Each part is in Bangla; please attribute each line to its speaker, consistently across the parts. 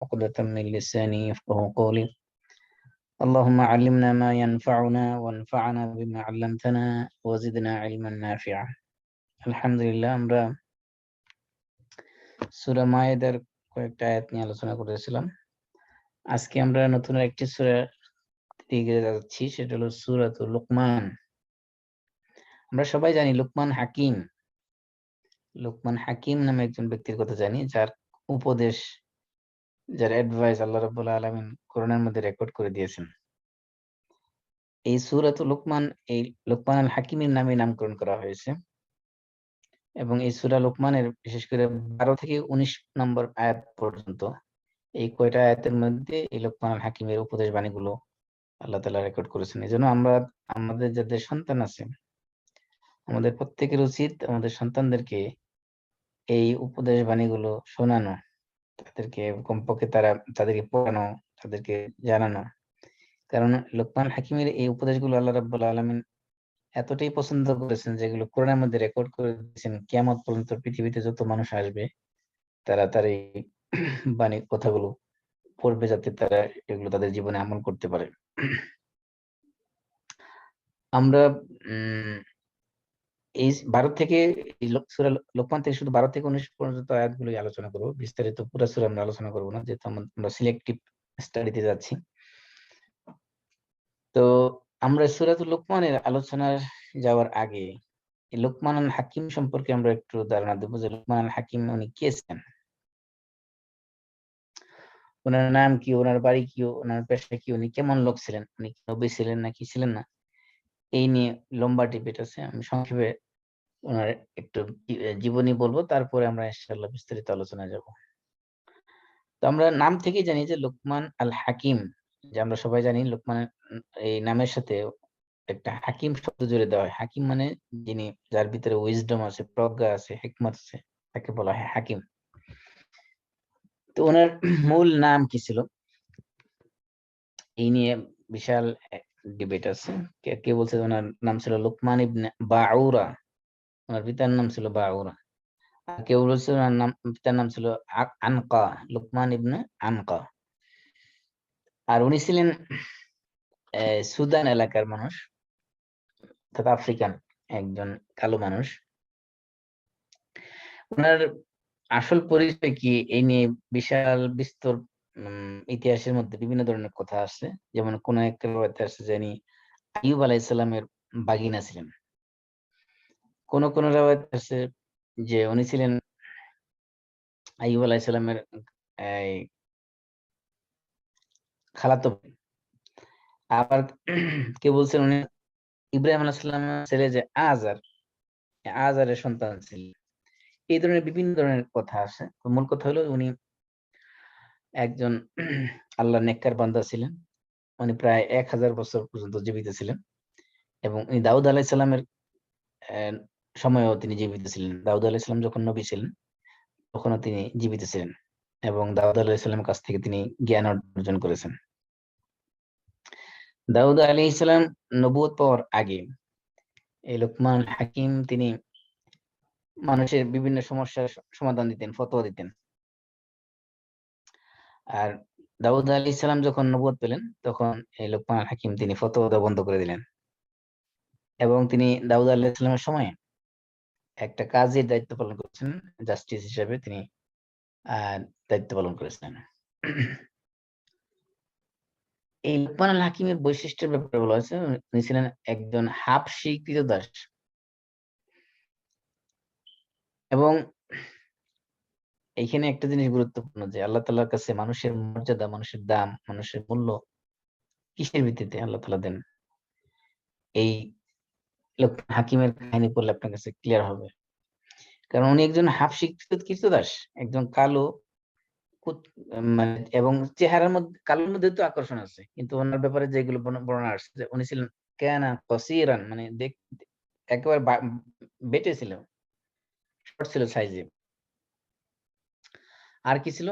Speaker 1: عقدة من لساني يفقهوا قولي. اللهم علمنا ما ينفعنا وانفعنا بما علمتنا وزدنا علما نافعا. আলহামদুলিল্লাহ, আমরা সূরা মায়েদার কয়েকটা আয়াত নিয়ে আলোচনা করেছিলাম। আজকে আমরা নতুন একটি সূরা দিকে যাচ্ছি, সেটা হলো সূরাতুল লুকমান। আমরা সবাই জানি লুকমান হাকিম। লুকমান হাকিম নামে একজন ব্যক্তির কথা জানি, যার উপদেশ, যার অ্যাডভাইস আল্লাহ রাব্বুল আলামিন কোরআনের মধ্যে রেকর্ড করে দিয়েছেন। এই সূরাতুল লুকমান, এই লুকমান আল হাকিমের নামে নামকরণ করা হয়েছে। এবং এই সূরা লুকমানের বিশেষ করে 12 থেকে 19 নম্বর আয়াত পর্যন্ত এই কয়টা আয়াতের মধ্যে এই লুকমান আল হাকিমের উপদেশ বাণীগুলো আল্লাহ তাআলা রেকর্ড করেছেন। এজন্য আমরা আমাদের যাদের সন্তান আছে, আমাদের প্রত্যেকের উচিত আমাদের সন্তানদেরকে এই উপদেশ বাণীগুলো শোনানো, তাদেরকে কমপক্ষে তাদেরকে পড়ানো, তাদেরকে জানানো। কারণ লুকমান হাকিমের এই উপদেশগুলো আল্লাহ রাব্বুল আলামিন এতটাই পছন্দ করেছেন, যেগুলো কোরআনের মধ্যে রেকর্ড করে দিয়েছেন। কিয়ামত পর্যন্ত পৃথিবীতে যত মানুষ আসবে, তারা তার এই বাণী কথাগুলো পড়বে, যাতে তারা এগুলো তাদের জীবনে আমল করতে পারে। আমরা এই 12 থেকে সূরা লোকমান থেকে শুধু 12 থেকে 19 পর্যন্ত আয়াতগুলোই আলোচনা করব। বিস্তারিত পুরো সূরা আমরা আলোচনা করব না, যেহেতু আমরা সিলেক্টিভ স্টাডিতে যাচ্ছি। তো আমরা সূরাতুল লোকমানের আলোচনার যাওয়ার আগে এই লোকমান আল হাকিম সম্পর্কে আমরা একটু ধারণা দেবো, যে লোকমান আল হাকিম উনি কে ছিলেন, ওনার নাম কি, ওনার বাড়ি কি, ওনার পেশা কি, উনি কেমন লোক ছিলেন, উনি কি নবী ছিলেন নাকি ছিলেন না, এই নিয়ে লম্বা ডিবেট আছে। আমি সংক্ষেপে ওনার একটু জীবনী বলবো, তারপরে আমরা ইনশাআল্লাহ বিস্তারিত আলোচনায় যাব। তো আমরা নাম থেকেই জানি যে লোকমান আল হাকিম, যে আমরা সবাই জানি লোকমান এই নামের সাথে একটা হাকিম শব্দ জুড়ে দেওয়া হয়। হাকিম মানে যিনি, যার ভিতরে উইজডম আছে, প্রজ্ঞা আছে, হিকমত আছে, তাকে বলা হয় হাকিম। তো ওনার মূল নাম কি ছিল, এই নিয়ে বিশাল ডিবেট আছে। কে বলছে ওনার নাম ছিল লোকমান ইবনে বাউরা, ওনার পিতার নাম ছিল বাউরা। আর কেউ বলছে ওনার নাম, পিতার নাম ছিল আনকা, লোকমান ইবনে আনকা। আর উনি ছিলেন সুদান এলাকার মানুষ, অর্থাৎ আফ্রিকান একজন কালো মানুষ। ওনার আসল পরিচয় কি, এই নিয়ে বিশাল বিস্তর ইতিহাসের মধ্যে বিভিন্ন ধরনের কথা আছে। যেমন কোন একটা রয়েতে আছে জানি আইয়ুব আলাইহিস সালামের বাগিনা ছিলেন। কোন কোন রয়েতে আছে যে উনি ছিলেন আইয়ুব আলাইহিস সালামের এই খালাতো ভাই। আবার কেউ বলছেন উনি ইব্রাহিম আলাইহিস সালামের ছেলে যে আজার, আজারের সন্তান ছিলেন। এই ধরনের বিভিন্ন ধরনের কথা আছে। মূল কথা হলো উনি একজন আল্লাহর নেককার বান্দা ছিলেন। উনি প্রায় 1000 বছর পর্যন্ত জীবিত ছিলেন। এবং উনি দাউদ আলাইহিস সালামের সময়েও তিনি জীবিত ছিলেন। দাউদ আলাইহিস সালাম যখন নবী ছিলেন, তখনও তিনি জীবিত ছিলেন এবং দাউদ আলাইহিস সালামের কাছ থেকে তিনি জ্ঞান অর্জন করেছেন। দাউদ আলাইহিস সালাম নবুয়ত পাওয়ার আগে এই লোকমান হাকিম তিনি মানুষের বিভিন্ন সমস্যার সমাধান দিতেন, ফতোয়া দিতেন। আর দাউদ আলাইহিস সালাম যখন নবুয়ত পেলেন, তখন এই লোকমান হাকিম তিনি ফতোয়া দেওয়া বন্ধ করে দিলেন। এবং তিনি দাউদ আলাইহিস সালামের সময়ে একটা কাজের দায়িত্ব পালন করেছেন, জাস্টিস হিসেবে তিনি দায়িত্ব পালন করেছিলেন। এই লোকমান আল হাকিমের বৈশিষ্ট্যের ব্যাপারে বলা হয়েছে, উনি ছিলেন একজন হাবশী ক্রীতদাস। এবং এইখানে একটা জিনিস গুরুত্বপূর্ণ, যে আল্লাহ তাআলার কাছে মানুষের মর্যাদা, মানুষের দাম, মানুষের মূল্য কিসের ভিত্তিতে আল্লাহ তাআলা দেন, এই লোকমান হাকিমের কাহিনী পড়লে আপনার কাছে ক্লিয়ার হবে। কারণ উনি একজন হাবশী ক্রীতদাস, একজন কালো মানে, এবং চেহারার মধ্যে, কালোর মধ্যে তো আকর্ষণ আছে, কিন্তু ওনার ব্যাপারে যেগুলো বর্ণনা আসছে, যে উনি ছিলেন কানা কসীরান, মানে একেবারে বেটে ছিল, শর্ট ছিল সাইজে। আর কি ছিল,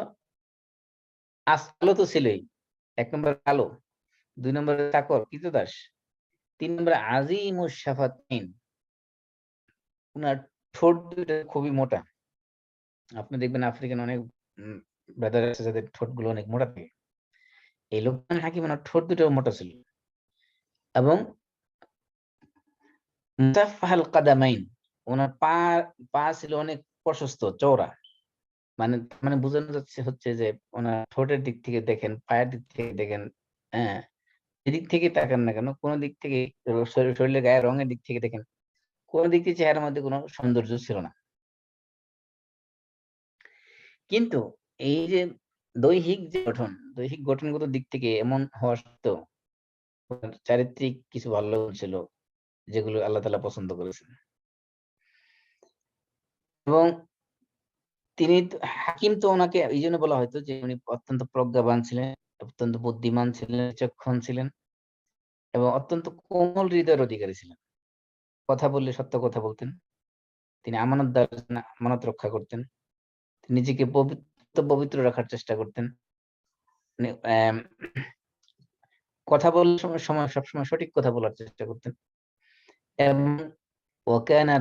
Speaker 1: কালো তো ছিলই, 1 নম্বর কালো, 2 নম্বরে চাকর ক্রীতদাস, 3 নম্বরে আজিমুশ শাফাতাইন, উনার ঠোঁট দুটো খুবই মোটা। আপনি দেখবেন আফ্রিকান অনেক ব্রাদার আছে যাদের ঠোঁটগুলো অনেক মোটা থাকে, এই লোকমান হাকিম ওনার ঠোঁট দুটো মোটা ছিল এবং মুসাফফাহাল কাদামাইন, ওনার পা ছিল অনেক প্রশস্ত চওড়া। মানে মানে বোঝানো যাচ্ছে হচ্ছে যে ওনার ঠোঁটের দিক থেকে দেখেন, পায়ের দিক থেকে দেখেন, হ্যাঁ, যেদিক থেকে তাকান না কেন, কোন দিক থেকে শরীরের গায়ের রঙের দিক থেকে দেখেন, কোন দিক থেকে চেহারার মধ্যে কোনো সৌন্দর্য ছিল না। কিন্তু এই যে দৈহিক গঠনগত দিক থেকে এমন হওয়া সত্ত্বেও ওনার চারিত্রিক কিছু ভালো গুণ ছিল যেগুলো আল্লাহ তাআলা পছন্দ করেছেন। এবং তিনি হাকিম তো ওনাকে এই জন্য বলা হয়তো যে উনি অত্যন্ত প্রজ্ঞাবান ছিলেন, অত্যন্ত বুদ্ধিমান ছিলেন, বিচক্ষণ ছিলেন এবং অত্যন্ত কোমল হৃদয়ের অধিকারী ছিলেন। কথা বললে সত্য কথা বলতেন। তিনি আমানতদার ছিলেন, আমানত রক্ষা করতেন। তিনি নিজেকে পবিত্র রাখার চেষ্টা করতেন। মানে কথা বলার সময় সবসময় সঠিক কথা বলার চেষ্টা করতেন। এবং ওয়াকানা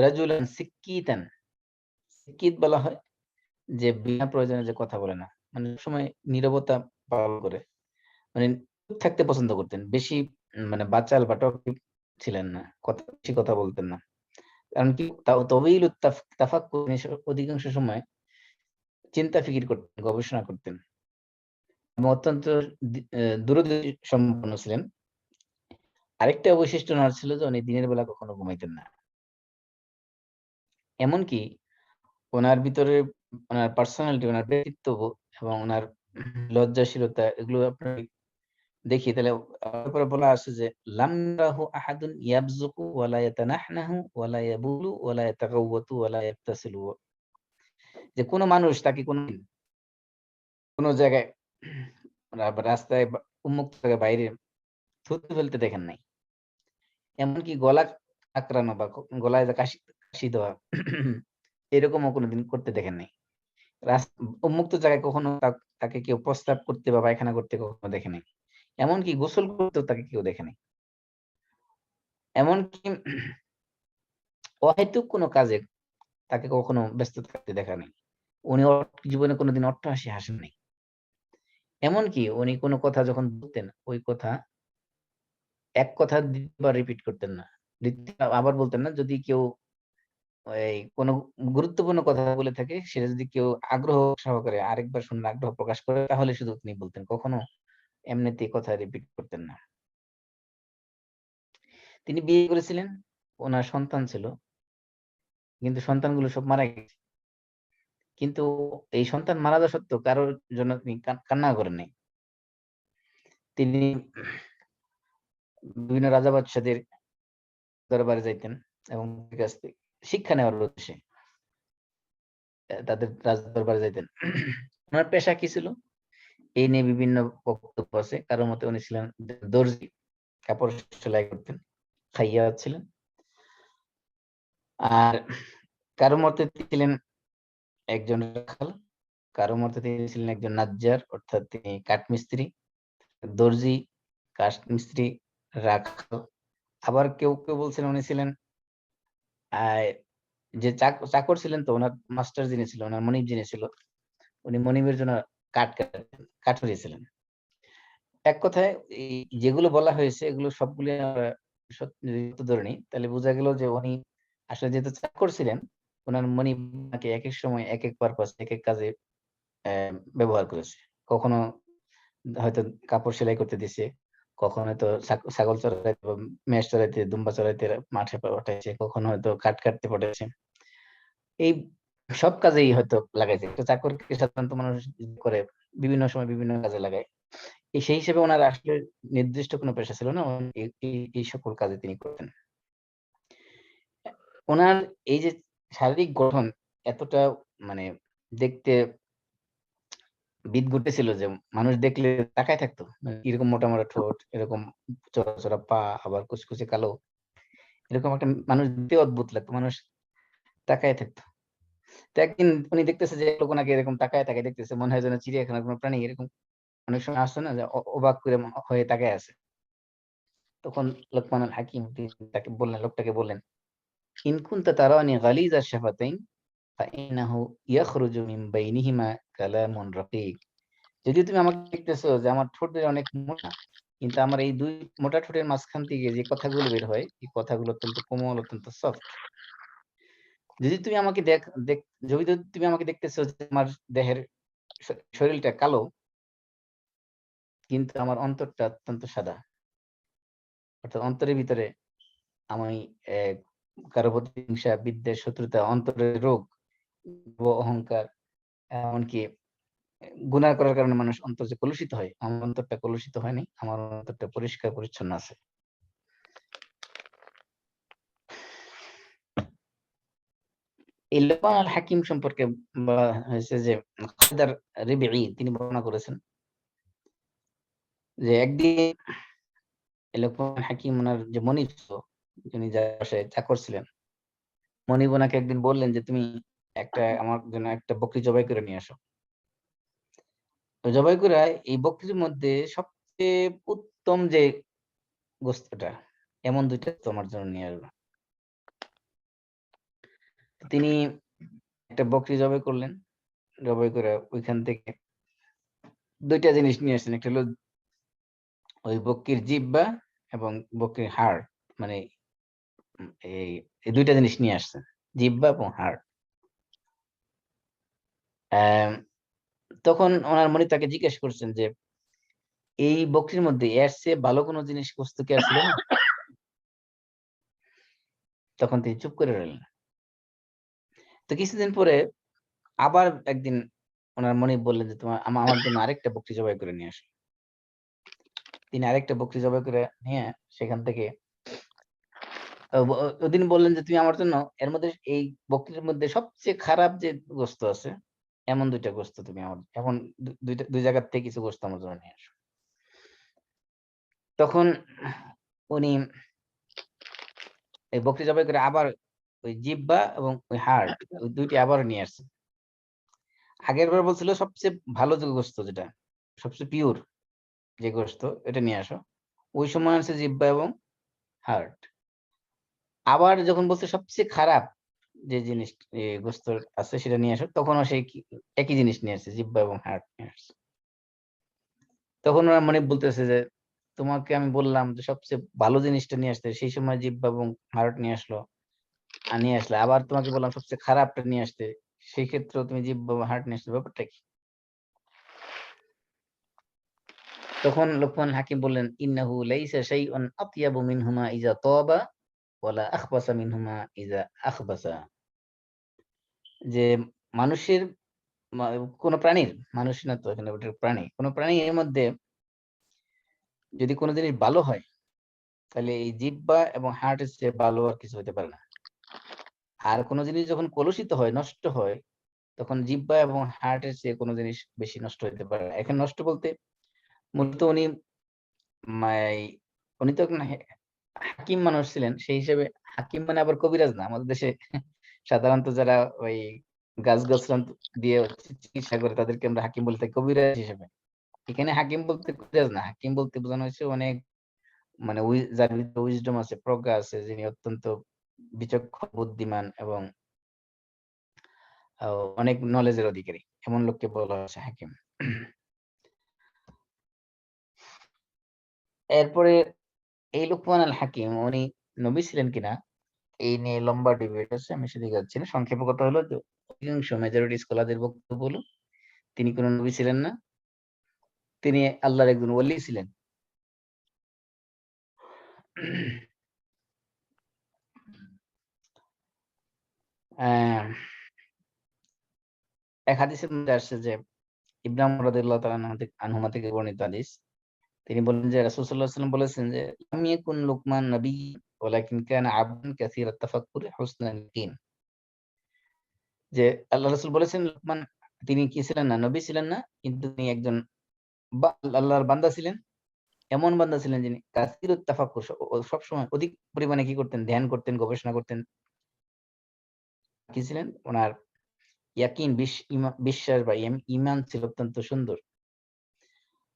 Speaker 1: রাজুলান সিক্কিতান, সিক্কিত বলা হয় যে বিনা প্রয়োজনে যে কথা বলে না, মানে সময় নীরবতা পালন করে, মানে চুপ থাকতে পছন্দ করতেন। বেশি মানে বাচাল বা টকিব ছিলেন না, বেশি কথা বলতেন না। কারণ কি তবিল তাফাক্কুর, অধিকাংশ সময় চিন্তা ফিকির করতেন, গবেষণা করতেন এবং অত্যন্ত দূরদর্শী সম্পন্ন ছিলেন। আরেকটা বৈশিষ্ট্য ওনার ছিল যে উনি দিনের বেলা কখনো ঘুমাইতেন না। এমনকি ওনার ভিতরে ওনার পার্সোনালিটি, ওনার ব্যক্তিত্ব এবং ওনার লজ্জাশীলতা, এগুলো আপনার দেখি তাহলে তারপরে বলা আছে যে লাম রাহু আহাদুন ইয়াবযুকু ওয়ালা ইয়াতানাহনাহু ওয়ালা ইয়াবুলু ওয়ালা ইয়াতাগাওয়াতু ওয়ালা ইয়াক্তাসিলু, যে কোন মানুষ তাকে কোন জায়গায় রাস্তায় উন্মুক্ত জায়গায় বাইরে থুতু ফেলতে দেখেন নাই। এমনকি গলা আঁকড়ানো বা গলায় কাশি দেওয়া এরকমও কোনোদিন করতে দেখেন নাই। উন্মুক্ত জায়গায় কখনো তাকে কেউ প্রস্রাব করতে বা পায়খানা করতে কখনো দেখে নাই। এমনকি গোসল করতেও তাকে কেউ দেখে নাই। এমনকি অহেতুক কোনো কাজে তাকে কখনো ব্যস্ত থাকতে দেখা নেই। উনি জীবনে কোনোদিন অট্টহাসি হাসেন নাই। এমনকি উনি কোনো কথা যখন বলতেন, ওই কথা এক কথা দ্বিতীয়বার রিপিট করতেন না। আবার বলতেন না। যদি কেউ কোনো গুরুত্বপূর্ণ কথা বলে থাকে, সেটা যদি কেউ আগ্রহ সহকারে আরেকবার শুনলে আগ্রহ প্রকাশ করে, তাহলে শুধু তিনি বলতেন। কখনো এমনিতেই কথা রিপিট করতেন না। তিনি বিয়ে করেছিলেন, ওনার সন্তান ছিল। কিন্তু সন্তানগুলো সব মারা গেছে। কিন্তু এই সন্তান মারা যাওয়া সত্ত্বেও কারোর জন্য তিনি কান্না করেন নাই। তিনি বিভিন্ন রাজা বাদশাদের দরবারে যাইতেন এবং তাদের কাছ থেকে শিক্ষা নেওয়ার উদ্দেশ্যে তাদের রাজ দরবারে যাইতেন। ওনার পেশা কি ছিল? এই নিয়ে বিভিন্ন বক্তব্য আছে। কারো মতে উনি ছিলেন দর্জি, কাপড় সেলাই করতেন, খাইয়াত ছিলেন। আর কারো মতে তিনি ছিলেন একজন রাখাল, কারো মতে তিনি ছিলেন একজন নাজ্জার, অর্থাৎ তিনি কাঠমিস্ত্রি, দর্জি, কাঠমিস্ত্রি, রাখাল। আবার কেউ বলছিলেন উনি ছিলেন যে চাকর ছিলেন, তো ওনার মাস্টার যিনি ছিল, ওনার মনিব যিনি ছিল, উনি মনিবের জন্য কাঠুরি ছিলেন। এক কথায় এই যেগুলো বলা হয়েছে এগুলো সবগুলো আমরা সত্য ধরে নিই, তাহলে বোঝা গেল যে উনি আসলে যেহেতু চাকর ছিলেন, ওনার মনিব এক এক সময় এক এক পারপাস, এক এক কাজে ব্যবহার করেছে। কখনো হয়তো কাপড় সেলাই করতে দিছে, কখনো হয়তো ছাগল চড়াইতে বা মেষ চড়াইতে, দুম্বা চড়াইতে মাঠে পাঠাইছে, কখনো হয়তো কাঠ কাটতে পাঠাইছে। এই সব কাজেই হয়তো লাগাইছে। একটা চাকরকে সাধারণত মানুষ করে বিভিন্ন সময় বিভিন্ন কাজে লাগায়। সেই হিসেবে ওনার আসলে নির্দিষ্ট কোনো পেশা ছিল না। এই সকল কাজে তিনি করতেন। ওনার এই যে শারীরিক গঠন এতটা মানে দেখতে বিদঘুটে ছিল যে মানুষ দেখলে তাকায় থাকতো। মানে এরকম মোটা মোটা ঠোঁট, এরকম চড়া চড়া পা, আবার কুচকুচে কালো, এরকম একটা মানুষ দেখতে অদ্ভুত লাগতো। মানুষ তাকায় থাকতো। তো একদিন উনি দেখতেছে যে লোক ওনাকে এরকম তাকায় তাকায় দেখতেছে, মনে হয় যেন চিড়িয়াখানার কোনো প্রাণী। এরকম অনেক সময় আসছে না যে অবাক করে হয়ে তাকায় আছে। তখন লোকমানুল হাকিম তাকে বললেন, লোকটাকে বললেন, ইন কুনতা তারানি গালিযা শাফাতাইন ফাইন্নাহু ইয়াখরুজু মিন বাইনিহিমা কালামুন রাকিক। যদিও তুমি আমাকে দেখতেছো যে আমার ঠোঁট দুটো অনেক মোটা, কিন্তু আমার এই দুই মোটা ঠোঁটের মাঝখান থেকে যে কথাগুলো বের হয়, এই কথাগুলো অত্যন্ত কোমল, অত্যন্ত সফট। যদি তুমি আমাকে যদি তুমি আমাকে দেখতেছো যে আমার দেহের শরীরটা কালো, কিন্তু আমার অন্তরটা অত্যন্ত সাদা। অর্থাৎ অন্তরের ভিতরে আমি কারো প্রতি হিংসা, বিদ্বেষ, শত্রুতা, অন্তরের রোগ, অহংকার, এমনকি গুনাহ করার কারণে মানুষ অন্তর যে কলুষিত হয়, আমার অন্তরটা কলুষিত হয়নি, আমার অন্তরটা পরিষ্কার পরিচ্ছন্ন আছে। এই লোকমান আল হাকিম সম্পর্কে বলা হয়েছে যে খালিদার রিবিঈ তিনি বর্ণনা করেছেন যে একদিন লোকমান হাকিম ওনার যে মনিব ছিল, যিনি যার বাসায় চাকর ছিলেন, মনিব ওনাকে একদিন বললেন যে তুমি আমার জন্য একটা বকরি জবাই করে নিয়ে আসো। তো জবাই করে এই বকরির মধ্যে সবচেয়ে উত্তম যে গোস্তটা, এমন দুইটা তোমার জন্য নিয়ে আসবে। তিনি একটা বকরি জবাই করলেন, জবাই করে ওইখান থেকে দুইটা জিনিস নিয়ে আসছেন। একটা হলো ওই বকরির জিহ্বা এবং বকরির হাড়, মানে এই এই দুইটা জিনিস নিয়ে আসছেন, জিহ্বা এবং হাড়। তখন ওনার মনি তাকে জিজ্ঞেস করছেন যে এই বকরির মধ্যে এর চেয়ে ভালো কোনো জিনিস বস্তু কি আর ছিল না? তখন তিনি চুপ করে রইলেন। তো কিছুদিন পরে আবার একদিন ওনার মনিব বললেন যে তোমার আমার জন্য আরেকটা বকরি জবাই করে নিয়ে আসো। তিনি আরেকটা বকরি জবাই করে নিয়ে সেখান থেকে ওদিন বললেন যে তুমি আমার জন্য এর মধ্যে এই বকরির মধ্যে সবচেয়ে খারাপ যে গোস্ত আছে, এমন দুইটা গোস্ত তুমি আমার এখন দুই জায়গার থেকে কিছু গোস্ত আমার জন্য নিয়ে আসো। তখন উনি এই বকরি জবাই করে আবার ওই জিহ্বা এবং ওই হাড়, ওই দুইটি আবার নিয়ে আসছেন। আগের বার বলছিল সবচেয়ে ভালো যে গোস্ত, যেটা সবচেয়ে পিওর যে গোস্ত, এটা নিয়ে আসো। ওই সময় আছে জিহ্বা এবং হার্ট। আবার যখন বলছে সবচেয়ে খারাপ যে জিনিস গোস্ত আছে সেটা নিয়ে আসো, তখনও সেই একই জিনিস নিয়ে আসছে, জিহ্বা এবং হার্ট নিয়ে আসছে। তখন ওরা মনে বলতেছে যে তোমাকে আমি বললাম যে সবচেয়ে ভালো জিনিসটা নিয়ে আসতে, সেই সময় জিহ্বা এবং হার্ট নিয়ে আসলো, নিয়ে আসলে আবার তোমাকে বললাম সবচেয়ে খারাপটা নিয়ে আসতে, সেই ক্ষেত্রেও তুমি জিহ্বা এবং হার্ট নিয়ে আসলে, ব্যাপারটা কি? তখন লোকমান হাকিম বললেন ইন্নাহু লাইসা শাইউন আতয়াবু মিনহুমা ইযা তাবা ওয়ালা আখবাসা মিনহুমা ইযা আখবাসা। যে মানুষের কোন প্রাণীর, মানুষ না তো এখানে, ওটা প্রাণী, কোন প্রাণী এর মধ্যে যদি কোনো জিনিস ভালো হয়, তাহলে এই জিহ্বা এবং হার্টের চেয়ে ভালো আর কিছু হতে পারে না। আর কোনো জিনিস যখন কলুষিত হয়, নষ্ট হয়, তখন জিহ্বা এবং হার্টের চেয়ে কোনো জিনিস বেশি নষ্ট হতে পারে না। এখানে নষ্ট বলতে মূলত উনি তো একজন হাকিম মানুষ ছিলেন, সেই হিসেবে হাকিম মানে আবার কবিরাজ না। আমাদের দেশে সাধারণত যারা ওই গাছ-গাছড়া দিয়ে চিকিৎসা করে তাদেরকে আমরা হাকিম বলে থাকি, কবিরাজ হিসেবে। এখানে হাকিম বলতে কবিরাজ না, হাকিম বলতে বোঝানো হয়েছে অনেক, মানে যার ভিতরে উইজডম আছে, প্রজ্ঞা আছে, যিনি অত্যন্ত বিচক্ষণ, বুদ্ধিমান এবং অনেক নলেজের অধিকারী, এমন লোককে বলা হয়েছে হাকিম। এরপরে এই লোকমান আল হাকিম উনি নবী ছিলেন কিনা এই নিয়ে লম্বা ডিবেট আছে, আমি সেদিকে যাচ্ছি না। সংক্ষেপে কথা হলো যে অধিকাংশ মেজরিটি স্কলারদের বক্তব্য হলো তিনি কোন নবী ছিলেন না, তিনি আল্লাহর একজন ওলি ছিলেন। আহ, এক হাদিসের মধ্যে আসছে যে ইব্রাহিম রাদিয়াল্লাহু তাআলা আনহুমা থেকে বর্ণিত হাদিস, তিনি বলেন যে রাসূল সাল্লাল্লাহু আলাইহি ওয়াসাল্লাম বলেছেন যে লাম ইয়াকুন লুকমান নবী ওয়ালাকিন কানা আবদান কাসীরাত তাফাক্কুর হুসনাল ইয়াকিন। যে আল্লাহ রাসূল বলেছেন লুকমান তিনি কি ছিলেন না, নবী ছিলেন না, কিন্তু তিনি একজন আল্লাহর বান্দা ছিলেন। এমন বান্দা ছিলেন যিনি কাসীরুত তাফাক্কুর, সবসময় অধিক পরিমাণে কি করতেন, ধ্যান করতেন, গবেষণা করতেন। কি ছিলেন ওনার ইয়াকিন, বিশ্বাস বা ঈমান ছিল অত্যন্ত সুন্দর।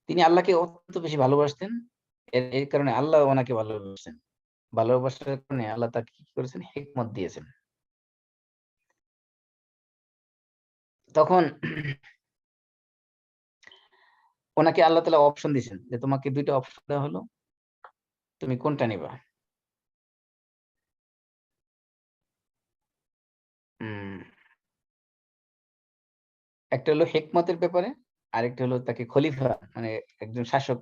Speaker 1: তিনি আল্লাহকে অত্যন্ত বেশি ভালোবাসতেন। এর কারণে আল্লাহ ওনাকে ভালোবাসেন। ভালোবাসার কারণে আল্লাহ তাকে কি করেছেন, হিকমত দিয়েছেন। তখন ওনাকে আল্লাহ তাআলা অপশন দিয়েছেন যে তোমাকে ২ টা অপশন দেওয়া হলো, তুমি কোনটা নিবা? উম একটা হলো হিকমতের ব্যাপারে, আরেকটা হলো তাকে খলিফা মানে একজন শাসক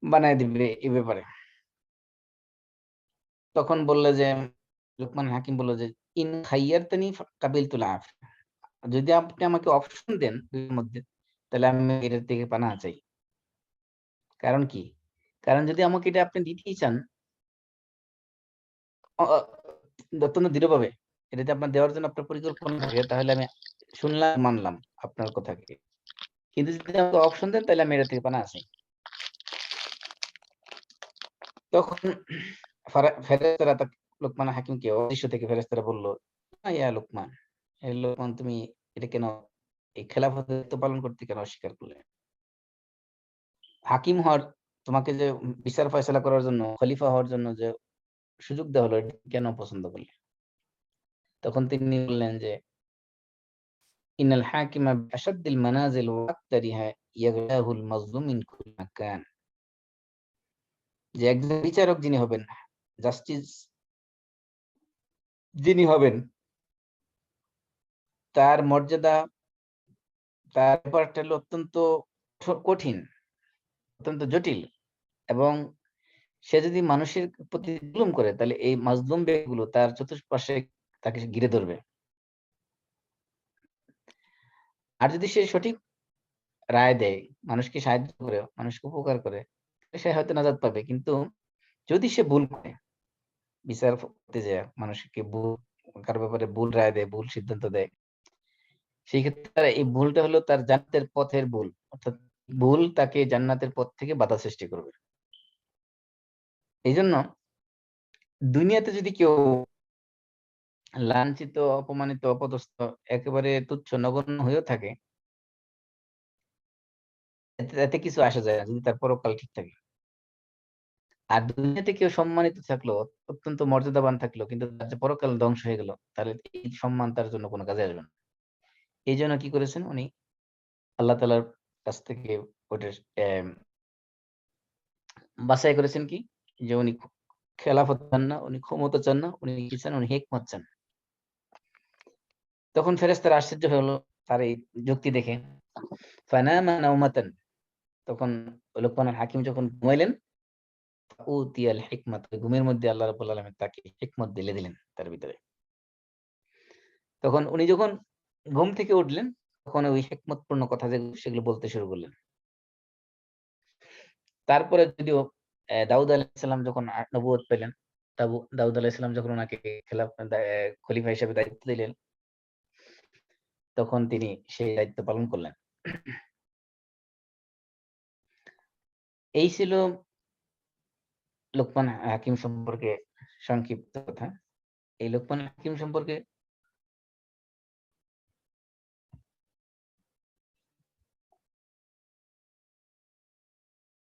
Speaker 1: বানায় দিবে এই ব্যাপারে। তখন বলল যে লুকমান হাকিম বলল যে, "ইন খাইয়ারতানি কাবিলতুল আফিয়া।" যদি আপনি আমাকে অপশন দেন ২ এর মধ্যে, তাহলে আমি এটার থেকে পানাহ চাই। কারণ কি? কারণ যদি আমাকে এটা আপনি দিতেই চান অ অ অত্যন্ত দৃঢ়ভাবে, এটা যদি আপনার দেওয়ার জন্য আপনার পরিকল্পনা থাকে, তাহলে আমি শুনলাম, মানলাম আপনার কথাকে। কিন্তু যদি আমাকে অপশন দেন, তাহলে আমি এটা থেকে পানাহ চাই। তখন ফেরেশতারা লোকমান হাকিমকে অদৃশ্য থেকে ফেরেশতারা বলল, ইয়া লোকমান, হে লোকমান তুমি এটা কেন এই খেলাফতের দায়িত্ব পালন করতে কেন অস্বীকার করলে? হাকিম হওয়ার তোমাকে যে বিচার ফয়সালা করার জন্য, খলিফা হওয়ার জন্য যে সুযোগ দেওয়া হলো, এটা কেন পছন্দ করলে? তখন তিনি বললেন যে, ইন্নাল হাকিমা বিআশাদ্দিল মানাজিল ওয়া আকতারিহা ইয়াগলাহুল মাজলুম মিন কুল্লি মাকান। যে একজন বিচারক যিনি হবেন, জাস্টিস যিনি হবেন, তার মর্যাদা, তার ব্যাপারটা হলো অত্যন্ত কঠিন, অত্যন্ত জটিল এবং সে যদি মানুষের প্রতি জুলুম করে, তাহলে এই মাজলুম ব্যক্তিগুলো তার চতুষ্পার্শ্বে তাকে ঘিরে ধরবে। আর যদি সে সঠিক রায় দেয়, মানুষকে সাহায্য করে, মানুষকে উপকার করে, সে হয়তো নাজাত পাবে। কিন্তু যদি সে ভুল করে, বিচার করতে যায়, মানুষকে কারো ব্যাপারে ভুল রায় দেয়, ভুল সিদ্ধান্ত দেয়, সেই ক্ষেত্রে এই ভুলটা হলো তার জান্নাতের পথের ভুল। অর্থাৎ ভুল তাকে জান্নাতের পথ থেকে বাধা সৃষ্টি করবে। এইজন্য দুনিয়াতে যদি কেউ লাঞ্ছিত, অপমানিত, অপদস্থ, একেবারে তুচ্ছ, নগণ্য হয়েও থাকে, এতে কিছু আসে যায় না যদি তার পরকাল ঠিক থাকে। আর দুনিয়াতে কেউ সম্মানিত থাকলো, অত্যন্ত মর্যাদাবান থাকলো, কিন্তু তার যে পরকাল ধ্বংস হয়ে গেল, তাহলে এই সম্মান তার জন্য কোনো কাজে আসবে না। এইজন্য কি করেছেন উনি? আল্লাহ তাআলার কাছ থেকে ওইটার বাছাই করেছেন কি? যে উনি খেলাফত চান না, উনি ক্ষমতা চান না, উনি কি চান? উনি হিকমত চান। তখন ফেরেশতারা আশ্চর্য হলো তার এই যুক্তি দেখে। ফানামা নাওমাতান, তখন লোকমান হাকিম যখন ঘুমাইলেন, উতিয়াল হিকমাত, ঘুমের মধ্যে আল্লাহ রাব্বুল আলামিন তাকে হিকমত ঢেলে দিলেন তার ভিতরে। তখন উনি যখন ঘুম থেকে উঠলেন, তখন ওই হিকমতপূর্ণ কথা যেগুলো সেগুলো বলতে শুরু করলেন। তারপরে যদিও দাউদ আলাইহিস সালাম যখন নবুয়ত পেলেন, দাউদ আলাইহিস সালাম যখন উনাকে খলিফা হিসেবে দায়িত্ব দিলেন, তখন তিনি সেই দায়িত্ব পালন করলেন। এই ছিল লোকমান হাকিম সম্পর্কে সংক্ষিপ্ত কথা। এই লোকমান হাকিম সম্পর্কে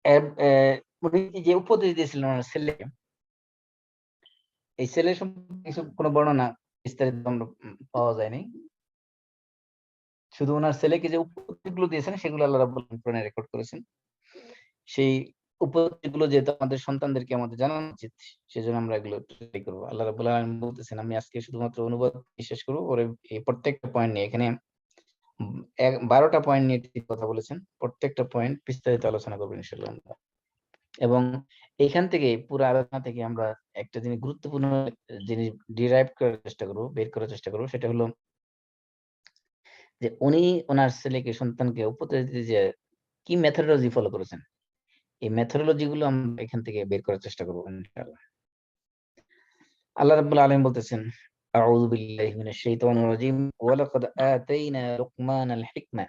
Speaker 1: এব এ উনি যে উপদেশ দিয়েছিলেন ওনার ছেলেকে, এই ছেলের সম্পর্কে কিছু কোন বর্ণনা বিস্তারিত আমরা পাওয়া যায়নি। শুধু উনার ছেলেকে যে উপদেশগুলো দিয়েছেন সেগুলো আল্লাহ রাব্বুল আলামিন কোরআনে রেকর্ড করেছেন। সেই উপদেশগুলো যেহেতু আমাদের সন্তানদেরকে আমাদের জানানো উচিত, সেজন্য আমরা এগুলো ট্রাই করব। আল্লাহ রাব্বুল আলামিন বলতেছেন, আমি আজকে শুধুমাত্র অনুবাদ শেষ করব। পরে এই প্রত্যেকটা পয়েন্ট নিয়ে এখানে ১২ টা পয়েন্ট নিয়ে তিনি কথা বলেছেন। প্রত্যেকটা পয়েন্ট বিস্তারিত আলোচনা করব ইনশাআল্লাহ আমরা। এবং এইখান থেকে পুরো আলোচনা থেকে আমরা একটা জিনিস গুরুত্বপূর্ণ জিনিস ডিরাইভ করার চেষ্টা করব, বের করার চেষ্টা করব। সেটা হলো যে উনি উনার ছেলেকে, সন্তানকে উপদেশ দিতে যেয়ে কি মেথোডলজি ফলো করেছেন। এই মেথোডলজি গুলো আমরা এখান থেকে বের করার চেষ্টা করব ইনশাআল্লাহ। আল্লাহ রাব্বুল আলামিন বলতেছেন, আউযু বিল্লাহি মিনাশ শাইতানির রাজীম ওয়া লাকাদ আতাইনা লুকমানাল হিকমা।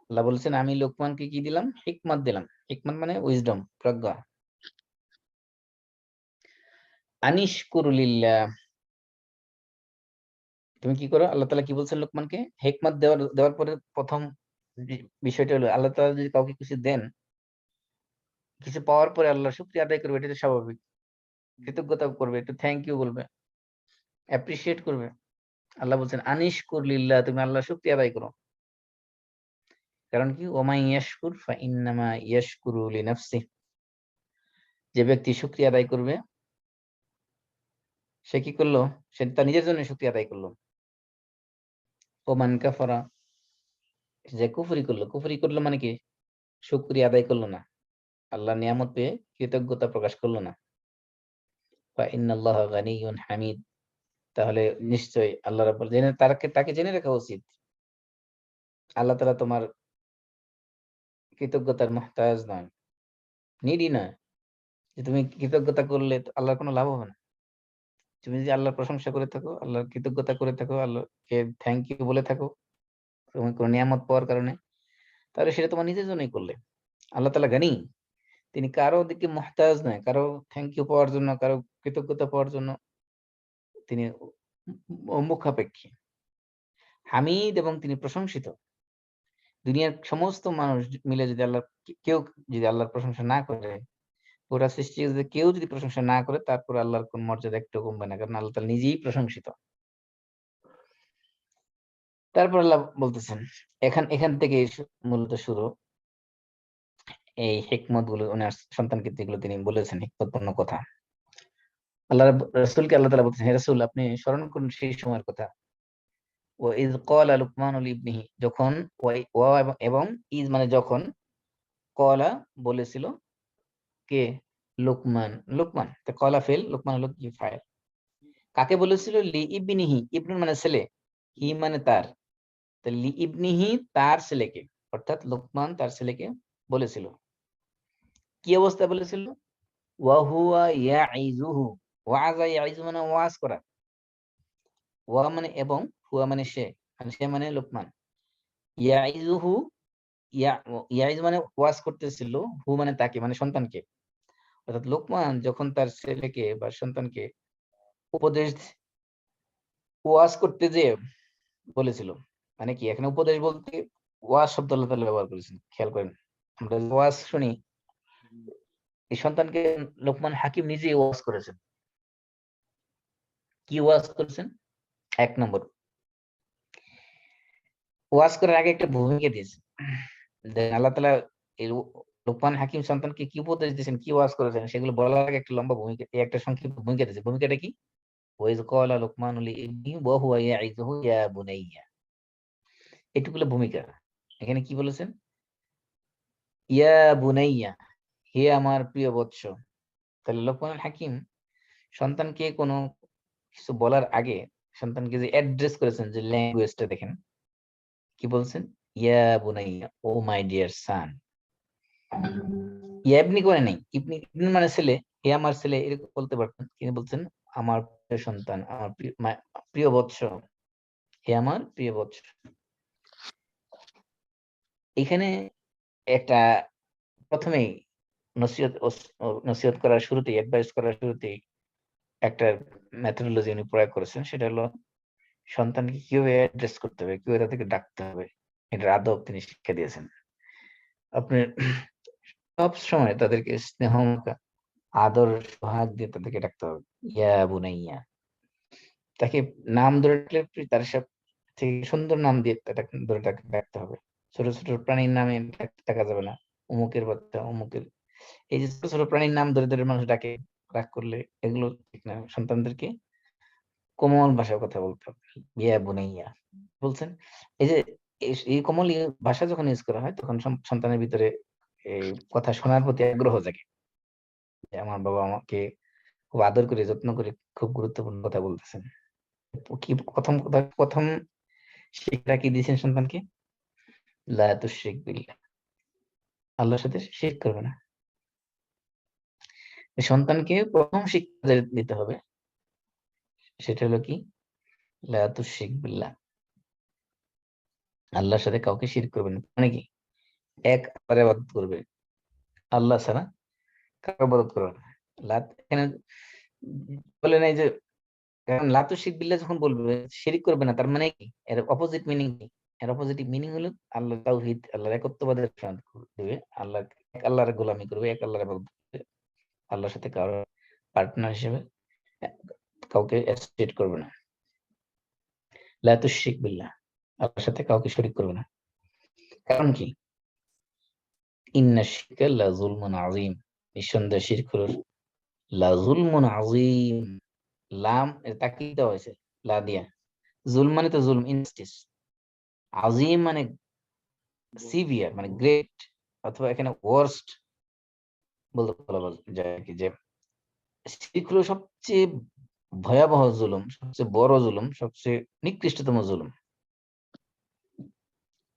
Speaker 1: আল্লাহ বলছেন, আমি লোকমানকে কি দিলাম? হিকমত দিলাম। হিকমত মানে উইজডম, প্রজ্ঞা। আনিশকুর লিল্লাহ, তুমি কি করো? আল্লাহ তাআলা কি বলছেন লোকমানকে? হিকমত দেওয়ার পরে ১ম বি বিষয়টা হলো আল্লাহ তাআলা যদি কাউকে কিছু দেন, কিছু পাওয়ার পরে আল্লাহর শুকরিয়া আদায় করবে, এটা তো স্বাভাবিক। কৃতজ্ঞতা করবে, একটু থ্যাংক ইউ বলবে, অ্যাপ্রিশিয়েট করবে। আল্লাহ বলছেন আনিশকুর লিল্লাহ, তুমি আল্লাহ শুকরিয়া আদায় করো। কারণ কি, ওমাই ইয়াশকুর ফা ইন্নামা ইয়াশকুরু লিনাফসিহি, যে ব্যক্তি শুকরিয়া আদায় করবে সে কি করলো, সে তার নিজের জন্য শুকরিয়া আদায় করলো। ওমান কাফারা, যে কুফরি করলো মানে কি, শুকরিয়া আদায় করলো না, আল্লাহ নিয়ামত পেয়ে কৃতজ্ঞতা প্রকাশ করলো না। ফা ইন্নাল্লাহা গানিয়্যুন হামিদ, তাহলে নিশ্চয়ই আল্লাহ রাব্বুল, জেনে তাকে জেনে রাখা উচিত আল্লাহ তাআলা তোমার কৃতজ্ঞতার মুহতাজ নয়, নিডি নয়, যে তুমি কৃতজ্ঞতা করলে তো আল্লাহর কোনো লাভ হবে না। তুমি যদি আল্লাহর প্রশংসা করে থাকো, আল্লাহর কৃতজ্ঞতা করে থাকো, আল্লাহকে থ্যাংক ইউ বলে থাকো তুমি কোনো নিয়ামত পাওয়ার কারণে, তাহলে সেটা তোমার নিজের জন্যই করলে। আল্লাহ তাআলা গানি, তিনি কারো দিকে মুহতাজ নয়, কারো থ্যাংক ইউ পাওয়ার জন্য, কারো কৃতজ্ঞতা পাওয়ার জন্য তিনি মুখাপেক্ষী। হামিদ, এবং তিনি প্রশংসিত। দুনিয়ার সমস্ত মানুষ মিলে যদি কেউ যদি আল্লাহর প্রশংসা না করে, পুরা সৃষ্টি যদি কেউ যদি প্রশংসা না করে, তারপর আল্লাহর কোন মর্যাদা একটু কমবে না, কারণ আল্লাহ তাআলা নিজেই প্রশংসিত। তারপর আল্লাহ বলতেছেন, এখান থেকে মূলত শুরু এই হিকমত গুলো, ওনার সন্তানকে যেগুলো তিনি বলেছেন হিকমতপূর্ণ কথা। রাসূলকে আল্লাহ তাআলা বলতেছেন, হে রাসূল, আপনি স্মরণ করুন সেই সময়ের কথা। ওয়া ইয ক্বালা লুকমানু লিবনিহি, যখন, এবং ইয মানে যখন, ক্বালা বলেছিল কে, লোকমান তো ক্বালা ফেল, লোকমান হলো কি ফাইল। কাকে বলেছিল, লি ইবনিহি, ইবনুন মানে ছেলে, হি মানে তার, তো লি ইবনিহি তার ছেলেকে, অর্থাৎ লোকমান তার ছেলেকে বলেছিল। কি অবস্থায় বলেছিল, ওয়া হুয়া ইয়াইজুহু, ওয়াজা ইয়াইজু মানে ওয়াজ করা, ওয়া মানে এবং, হুয়া মানে সে, আর সে মানে লোকমান। ইয়াইজুহু, ইয়াইজ মানে ওয়াজ করতেছিল, হু মানে তাকে, মানে সন্তানকে। অর্থাৎ লোকমান যখন তার ছেলেকে বা সন্তানকে উপদেশ, ওয়াজ করতে যে বলেছিল, মানে কি, এখানে উপদেশ বলতে ওয়াজ শব্দ আল্লাহ তাআলা ব্যবহার করেছেন, খেয়াল করেন। আমরা ওয়াজ শুনি, এই সন্তানকে লোকমান হাকিম নিজেই ওয়াজ করেছেন। কি ওয়াজ করেছেন? এক নম্বর, ওয়াজ করার আগে একটা ভূমিকা দিয়েছেন। আল্লাহ তাআলা এই লোকমান হাকিম সন্তানকে কি উপদেশ দিয়েছেন, কি ওয়াজ করেছেন, সেগুলো বলার আগে একটা লম্বা ভূমিকা, একটা সংক্ষিপ্ত ভূমিকা দিয়েছে। ভূমিকাটা কি, ওয়াইজ ক্বালা লুকমানু লিইবনিহি ওয়া হুয়া ইয়াইযুহু ইয়া বুনাইয়া, এটুকু হলো ভূমিকা। এখানে কি বলেছেন, ইয়া বুনাইয়া, হে আমার প্রিয় বৎস। তাহলে লোকমান হাকিম সন্তানকে কোনো কিছু বলার আগে সন্তানকে যে অ্যাড্রেস করেছেন, যে ল্যাঙ্গুয়েজটা দেখেন, কি বলছেন, ইয়া বুনাইয়া, ও মাই ডিয়ার সান। ইবনি করে নেই, ইবনি মানে ছেলে, হে আমার ছেলে, এরকম বলতে পারতেন, তিনি বলছেন আমার প্রিয় সন্তান, আমার প্রিয় বৎস, হে আমার প্রিয় বৎস। এখানে একটা, প্রথমেই নসিহত করার শুরুতেই, অ্যাডভাইস করার শুরুতেই একটা মেথোডোলজি উনি প্রয়োগ করেছেন, সেটা হলো সন্তানকে কিভাবে অ্যাড্রেস করতে হবে, কিভাবে তাদেরকে ডাকতে হবে, এটার আদব তিনি শিক্ষা দিয়েছেন। আপনি সব সময় তাদেরকে স্নেহ, আদর, সোহাগ দিয়ে তাদেরকে ডাকতে হবে, ইয়া বুনাইয়া। তাকে নাম ধরে ডাকলে তার সব থেকে সুন্দর নাম দিয়ে ধরে ডাকতে হবে। ছোট ছোট প্রাণীর নামে ডাকা যাবে না, অমুকের বাচ্চা, অমুকের, এই যে ছোট ছোট প্রাণীর নাম ধরে ধরে মানুষ ডাকে, রাগ করলে, এগুলো ঠিক না। সন্তানদেরকে কোমল ভাষায় কথা বলতে হবে, ইয়া বুনাইয়া বলছেন। এই যে এই কোমল ভাষা যখন ইউজ করা হয়, তখন সন্তানের ভিতরে এই কথা শোনার প্রতি আগ্রহ জাগে, যে আমার বাবা আমাকে খুব আদর করে, যত্ন করে, খুব গুরুত্বপূর্ণ কথা বলতেছেন। কি প্রথম শিক্ষা কি দিয়েছেন সন্তানকে, লা তুশরিক বিল্লাহ, আল্লাহর সাথে শিরক করবে না। সন্তানকে প্রথম শিক্ষা দিতে হবে, সেটা হলো কি, লা তুশরিক বিল্লাহ, আল্লাহর সাথে কাউকে শিরক করবে না। মানে কি, এক আল্লাহর ইবাদত করবে, আল্লাহ ছাড়া কারো ইবাদত করবে না। এখানে বলে নাই যে, কারণ লা তুশরিক বিল্লাহ যখন বলবে শিরক করবে না, তার মানে কি, এর অপোজিট মিনিং কি, এর অপোজিট মিনিং হলো আল্লাহ তাওহীদ, আল্লাহর একত্ববাদের প্রমাণ দেবে, এক আল্লাহর গোলামি করবে, এক আল্লাহর ইবাদত করবে, আল্লাহর সাথে কারো পার্টনার হিসেবে কাউকে অ্যাসোসিয়েট করবে না। লা তুশরিক বিল্লাহ, আল্লাহর সাথে কাউকে শরীক করবে না। কারণ কি? ইন্না শিরকা লা যুলমুন আযীম, নিঃসন্দেহে শিরক হলো লা যুলমুন আযীম। লাম এর তাকিদ দেওয়া হয়েছে লা দিয়া। জুলম মানে তো জুলম, ইনজাস্টিস। আযীম মানে সিভিয়ার, মানে গ্রেট, অথবা এখানে ওয়ার্স্ট বলতে বলা যায় আর কি, যে শিরক হলো সবচেয়ে ভয়াবহ জুলুম, সবচেয়ে বড় জুলুম, সবচেয়ে নিকৃষ্টতম জুলুম।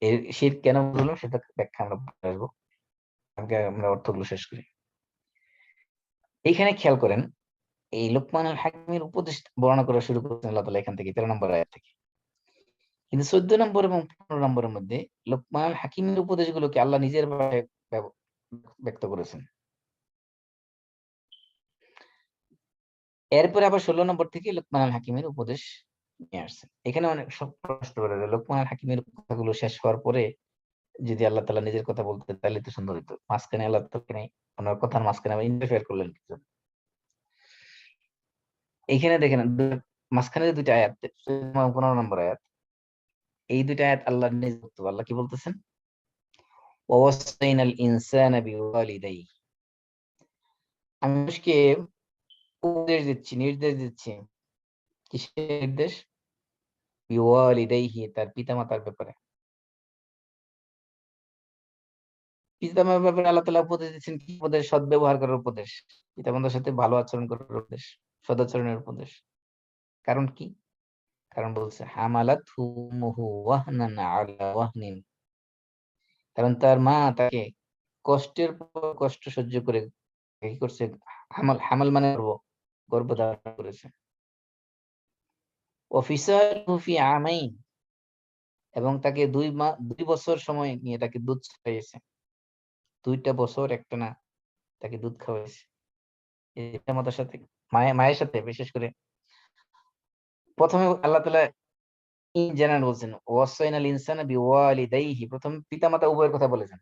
Speaker 1: এর শিরক কেন জুলুম সেটা ব্যাখ্যা আমরা পরে আসবো, আগে আমরা অর্থগুলো শেষ করি। এইখানে খেয়াল করেন, এই লোকমান আল হাকিমের উপদেশ বর্ণনা করা শুরু করেছেন আল্লাহ তাআলা এখান থেকে 13 নম্বর আয়াত থেকে। কিন্তু 14 নম্বর এবং 15 নম্বরের মধ্যে লোকমান আল হাকিমের উপদেশগুলোকে আল্লাহ নিজের ভাষায় ব্যক্ত করেছেন। এরপরে আবার 16 নম্বর থেকে লোকমান আল হাকিমের উপদেশ নিয়ে আসছেন। এখানে অনেক সব প্রশ্ন করে, লোকমান আল হাকিমের কথাগুলো শেষ হওয়ার পরে যদি আল্লাহ তাআলা নিজের কথা বলতে তাহলে তো সুন্দর হতো। মাঝখানে আল্লাহ তাআলা ওনার কথার মাঝখানে আবার ইন্টারফেয়ার করলেন কিছু। এইখানে দেখেন মাঝখানে যে দুইটা আয়াত, 15 নম্বর আয়াত, এই দুইটা আয়াত আল্লাহ নিজে বক্তব্য। আল্লাহ কি বলতেছেন? ওয়াসাইনাল ইনসানা বিওয়ালিদাইহি, আমি মানুষকে উপদেশ দিচ্ছি, নির্দেশ দিচ্ছি। কিসের নির্দেশ? বিওয়ালিদাইহি, তার পিতামাতার ব্যাপারে। পিতামাতার ব্যাপারে আল্লাহ তাআলা উপদেশ দিচ্ছেন, কি উপদেশ? সদ্ব্যবহার করার উপদেশ, পিতামাতার সাথে ভালো আচরণ করার উপদেশ, সদাচরণের উপদেশ। কারণ কি? কারণ বলছে হামালাতহু উম্মুহু ওয়াহনান আলা ওয়াহনিন, কারণ তার মা তাকে কষ্টের পর কষ্ট সহ্য করে কি করছে? হামাল, হামাল মানে গর্ভ ধারণ করেছে। ওয়াফিসালুহু ফি আমাইন, এবং তাকে 2 বছর সময় নিয়ে তাকে দুধ খাইয়েছে। 2টা বছর একটানা তাকে দুধ খাওয়াইছে। এই পিতামাতার সাথে, মায়ের সাথে বিশেষ করে প্রথমে আল্লাহ তাআলা ইন জেনারেল বলছেন, ওয়াসাইনাল ইনসানা বিওয়ালিদাইহি, প্রথম পিতামাতা উভয়ের কথা বলেছেন।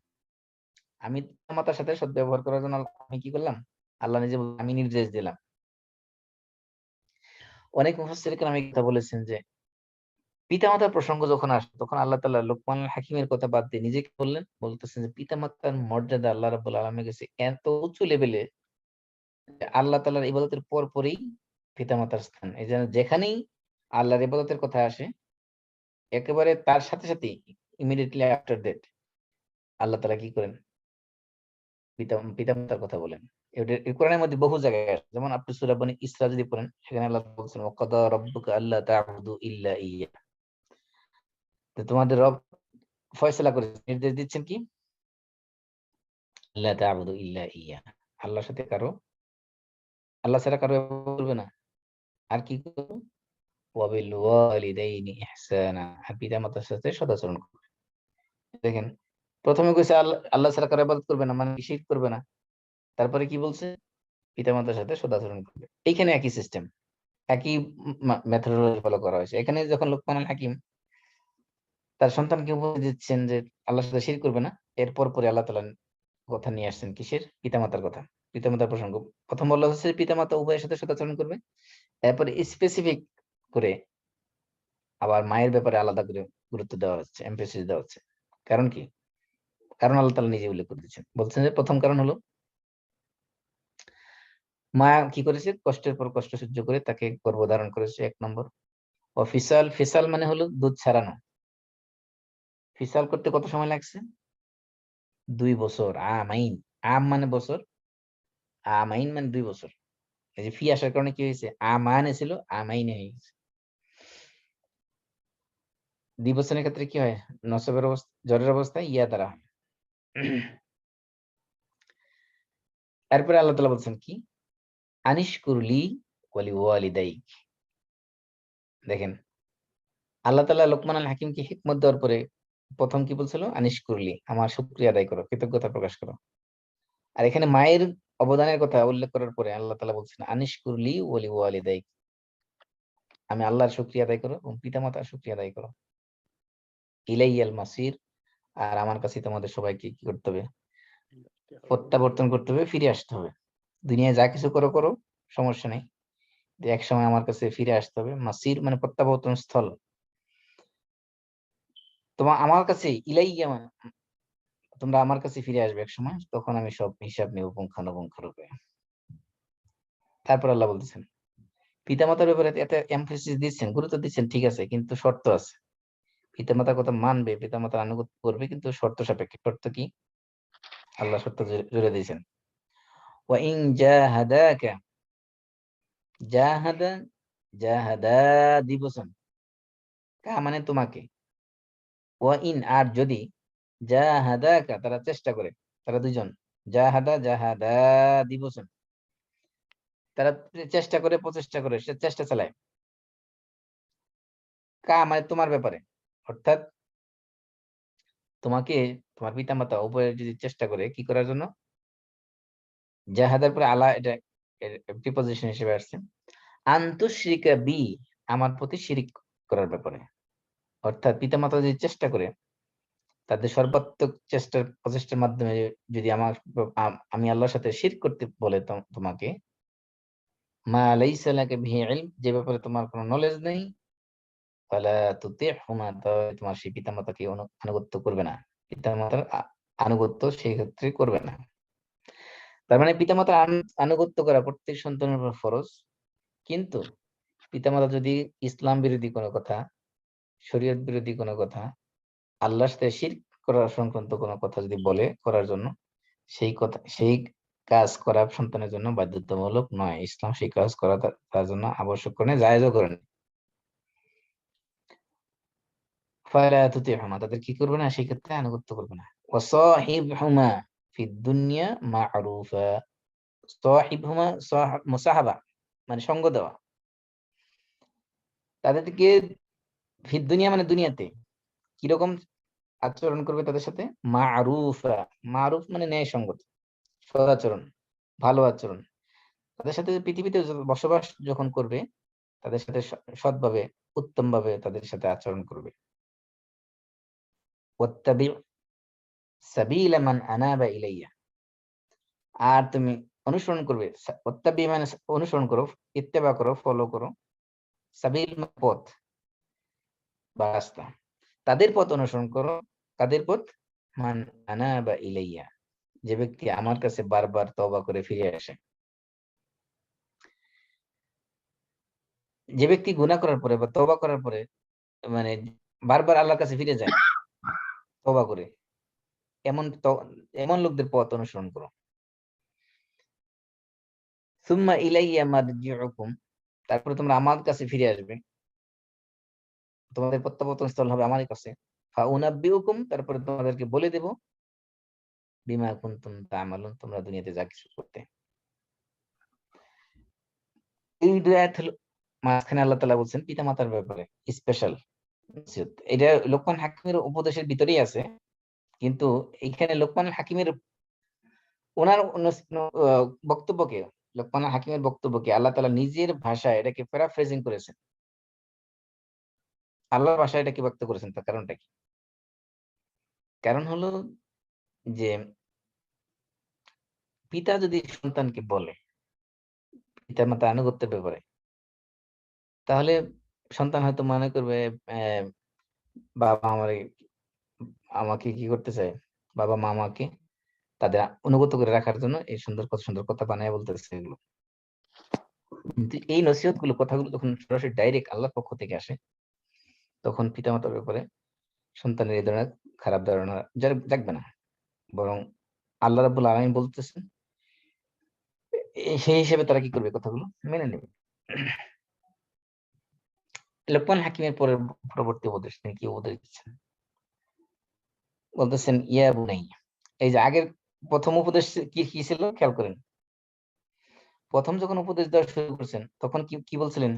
Speaker 1: আমি পিতামাতার সাথে সদ্ব্যবহার করার জন্য আমি কি করলাম? আল্লাহ নিজে আমি নির্দেশ দিলাম। অনেক মুফাসসির কেরাম এই কথা বলেছেন যে পিতামাতার প্রসঙ্গ যখন আসে তখন আল্লাহ তাআলা লোকমান আল হাকিমের কথা বাদ দিয়ে নিজেকে বললেন, বলতেছেন যে পিতামাতার মর্যাদা আল্লাহ রাব্বুল আলামিনের কাছে এত উঁচু লেভেলে, আল্লাহ তাআলার ইবাদতের পরই পিতামাতার স্থান। এই জন্য যেখানেই আল্লাহর ইবাদতের কথা আসে একেবারে তার সাথে সাথে ইমিডিয়েটলি আফটার দ্যাট আল্লাহ তাআলা কি করেন? পিতামাতার কথা বলেন। এটা কোরআনের মধ্যে বহু জায়গায় আসে। যেমন আপনি সূরা বনী ইসরা যদি পড়েন, সেখানে আল্লাহ বলছেন ওয়া কাদা রাব্বুকা আল্লা তা'বুদু ইল্লা ইয়্যাহ। তো তোমাদের রব ফয়সালা করেছেন, নির্দেশ দিচ্ছেন কি? আল্লা তা'বুদু ইল্লা ইয়্যাহ, আল্লাহর সাথে আল্লাহ ছাড়া কারো ইবাদত করবে না। আর কি করবে? ওয়া বিল ওয়ালিদাইনি ইহসানা, আর পিতামাতার সাথে সদাচরণ করবে। দেখেন, প্রথমে কইছে আল্লাহ ছাড়া কারো ইবাদত করবে না, মানে শিরক করবে না। তারপরে কি বলছে? পিতামাতার সাথে সদাচরণ করবে। এইখানে একই সিস্টেম, একই মেথোডোলজি ফলো করা হয়েছে। এখানে যখন লোকমান আল হাকিম তার সন্তানকে উপদেশ দিচ্ছেন যে আল্লাহর সাথে শিরক করবে না, এরপর পরে আল্লাহ তাআলা কথা নিয়ে আসছেন কিসের? পিতামাতার কথা, পিতামাতার প্রসঙ্গ। প্রথম বলা হচ্ছে পিতামাতা উভয়ের সাথে সদাচরণ করবে, এরপরে স্পেসিফিক করে আবার মায়ের ব্যাপারে আলাদা করে গুরুত্ব দেওয়া হচ্ছে, এমফেসিস দেওয়া হচ্ছে। কারণ কি? কারণ আল্লাহ তাআলা নিজে উল্লেখ করে দিচ্ছেন। বলছেন যে প্রথম কারণ হলো মা কি করেছে? কষ্টের পর কষ্ট সহ্য করে তাকে গর্ভধারণ করেছে, 1 নম্বর। ফিসাল, ফিসাল মানে হলো দুধ ছাড়ানো। ফিসাল করতে কত সময় লাগছে? 2 বছর। আমাইন, আম মানে বছর, আমাইন মানে 2 বছর। এই যে ফি আসার কারণে কি হয়েছে? আমানে ছিল, আমাইনে হয়ে গেছে। দ্বিবচনের ক্ষেত্রে কি হয়? নসবের অবস্থা, জরের অবস্থায় ইয়া দ্বারা হয়। এরপরে আল্লাহ তাআলা বলছেন কি? আনিশকুর লি ওয়া লিওয়ালিদাইক। দেখেন, আল্লাহ তাআলা লোকমান আল হাকিমকে হিকমত দেওয়ার পরে প্রথম কি বলছিল? আনিশকুর লি, আমার শুকরিয়া আদায় করো, কৃতজ্ঞতা প্রকাশ করো। আর এখানে মায়ের অবদানের কথা উল্লেখ করার পরে আল্লাহ তাআলা বলছেন আনিশকুর লি ওয়া লিওয়ালিদাইক, আমি আল্লাহর শুকরিয়া আদায় করো এবং পিতামাতার শুকরিয়া আদায় করো। ইলাইয়াল মাসির, আর আমার কাছে তোমাদের সবাইকে কি করতে হবে? প্রত্যাবর্তন করতে হবে, ফিরে আসতে হবে। দুনিয়ায় যা কিছু করো করো, সমস্যা নেই, এক সময় আমার কাছে ফিরে আসতে হবে। মাসির মানে প্রত্যাবর্তন স্থল। তোমার আমার কাছে ইলাইয়া, তোমরা আমার কাছে ফিরে আসবে এক সময়, তখন আমি সব হিসাব নেব পুঙ্খানুপুঙ্খরূপে। তারপর আল্লাহ বলতেছেন পিতামাতার ব্যাপারে এত এমফেসিস দিচ্ছেন, গুরুত্ব দিচ্ছেন, ঠিক আছে, কিন্তু শর্ত আছে। পিতামাতার কথা মানবে, পিতামাতার আনুগত্য করবে, কিন্তু শর্ত সাপেক্ষে। শর্ত কি? আল্লাহ শর্ত জুড়ে দিয়েছেন। ওয়া ইন জাহাদাকা, জাহাদা, জাহাদা দিবসন, কা মানে তোমাকে। ওয়া ইন আর যদি, জাহাদাকা তারা চেষ্টা করে, তারা দুইজন, জাহাদা জাহাদা দিবসন, তারা চেষ্টা করে, প্রচেষ্টা করে, সে চেষ্টা চালায়, কা মানে তোমার ব্যাপারে, অর্থাৎ তোমাকে, তোমার পিতামাতা উভয়ে যদি চেষ্টা করে কি করার জন্য, জাহাদার পরে আলা, এটা প্রিপোজিশন হিসেবে আসছে, আন্তুশরিকা বি, আমার প্রতি শিরিক করার ব্যাপারে। অর্থাৎ পিতামাতা যদি চেষ্টা করে, তাদের সর্বাত্মক চেষ্টার প্রচেষ্টার মাধ্যমে যদি আমি আল্লাহর সাথে শিরক করতে বলে তোমাকে, মা লাইসা লাকা বিহি ইলম, যে ব্যাপারে তোমার কোনো নলেজ নেই, ফালা তুতিহুমা, তাহলে তোমার সেই পিতামাতাকে আনুগত্য করবে না, পিতামাতার আনুগত্য সেই ক্ষেত্রে করবে না। তার মানে পিতামাতার আনুগত্য করা প্রত্যেক সন্তানের উপর ফরজ। কিন্তু পিতামাতা যদি ইসলাম বিরোধী কোনো কথা, শরীয়ত বিরোধী কোনো কথা, আল্লাহর সাথে শিরক করার সংক্রান্ত কোনো কথা যদি বলে করার জন্য, সেই কথা, সেই কাজ করা সন্তানের জন্য বাধ্যতামূলক নয়। ইসলাম সেই কাজ করা তার জন্য আবশ্যক করে, জায়েজও করেন। ফালা তুতিহুমা, তাদের কি করবে না, সেই ক্ষেত্রে আনুগত্য করবে না। ওয়াসাহিবহুমা ফিদ দুনিয়া মা'রুফা, সাহিবহুমা, মুসাহাবা মানে সঙ্গ দেওয়া, তাদেরকে ফিদ দুনিয়া মানে দুনিয়াতে কিরকম আচরণ করবে তাদের সাথে, মা'রুফা, মারুফ মানে ন্যায় সঙ্গত, সদাচরণ, ভালো আচরণ। তাদের সাথে পৃথিবীতে বসবাস যখন করবে, তাদের সাথে সৎভাবে, উত্তম ভাবে তাদের সাথে আচরণ করবে। ওয়াত্তাবি সাবিলা মান আনাবা ইলাইয়া, আর তুমি অনুসরণ করবে, ওয়াত্তাবি মানে অনুসরণ করো, ইত্তেবা করো, ফলো করো, সাবিল পথ বা রাস্তা, তাদের পথ অনুসরণ করো। কাদের পথ? মান আনাবা ইলাইয়া, যে ব্যক্তি আমার কাছে বারবার তওবা করে ফিরে আসে। যে ব্যক্তি গুনাহ করার পরে বা তওবা করার পরে, মানে বারবার আল্লাহর কাছে ফিরে যায় তওবা করে, এমন লোকদের পথ অনুসরণ করো। সুম্মা ইলাইয়া মারজিউকুম, তারপরে তোমরা আমার কাছে ফিরে আসবে, তোমাদের প্রত্যাবর্তন স্থল হবে আমার কাছে। ফাউনাব্বিউকুম, তারপরে তোমাদেরকে বলে দেব, বিমা কুনতুম তা'মালুন, তোমরা দুনিয়াতে যা কিছু করতে। এই দুই আয়াত হলো, মাঝখানে আল্লাহ তাআলা বলছেন পিতামাতার ব্যাপারে স্পেশাল নসিহত। এটা লোকমান হাকিমের উপদেশের ভিতরেই আছে, কিন্তু এইখানে লোকমান হাকিমের, ওনার বক্তব্যকে, লোকমান হাকিমের বক্তব্যকে আল্লাহ তাআলা নিজের ভাষায় এটাকে প্যারাফ্রেজিং করেছেন। আল্লাহর ভাষায় এটাকে ব্যক্ত করেছেন, তার কারণটা কি? কারণ হলো যে পিতা যদি সন্তানকে বলে পিতামাতা আনুগত্যের ব্যাপারে, তাহলে সন্তান হয়তো মনে করবে বাবা আমাকে কি করতে চায়, বাবা মা আমাকে তাদের অনুগত করে রাখার জন্য এই কত সুন্দর কথা বানায় বলতেছে এগুলো। কিন্তু এই নসিহত গুলো, কথাগুলো যখন সরাসরি ডাইরেক্ট আল্লাহর পক্ষ থেকে আসে, তখন পিতামাতার ব্যাপারে সন্তানের এই ধরনের খারাপ ধারণা জাগবে না, বরং আল্লাহ রাব্বুল আলামিন বলতেছেন, সেই হিসেবে তারা কি করবে, কথাগুলো মেনে নেবে। লোকমান হাকিমের পরবর্তী উপদেশ তিনি কি উপদেশ দিচ্ছেন? বলতেছেন ইয়া বুনাইয়া। এই যে আগের প্রথম উপদেশ কি কি ছিল খেয়াল করেন। প্রথম যখন উপদেশ দেওয়া শুরু করছেন, তখন কি কি বলছিলেন?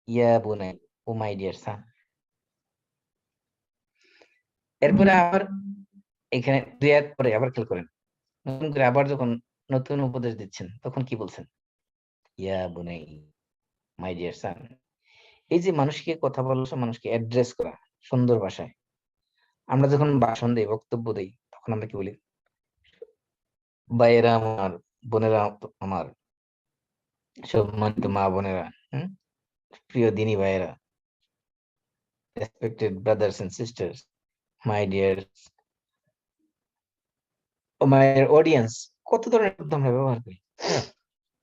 Speaker 1: ইয়া বুনাই, ও মাই ডিয়ার সান। এরপরে আবার এখানে দুই আয়াত পরে আবার খেয়াল করেন, নতুন করে আবার যখন নতুন উপদেশ দিচ্ছেন, তখন কি বলছেন? ইয়া বুনাই, মাই ডিয়ার সান। এই যে মানুষকে কথা বলা, মানুষকে অ্যাড্রেস করা সুন্দর ভাষায়, আমরা যখন ভাষণ দেই, বক্তব্য দেই, তখন আমরা কি বলি? ভাইয়েরা আমার, বোনেরা আমার, সম্মানিত মা বোনেরা, প্রিয় দিনী ভাইয়েরা, respected brothers and sisters, my dear my audience, কত ধরনের শব্দ আমরা ব্যবহার করি।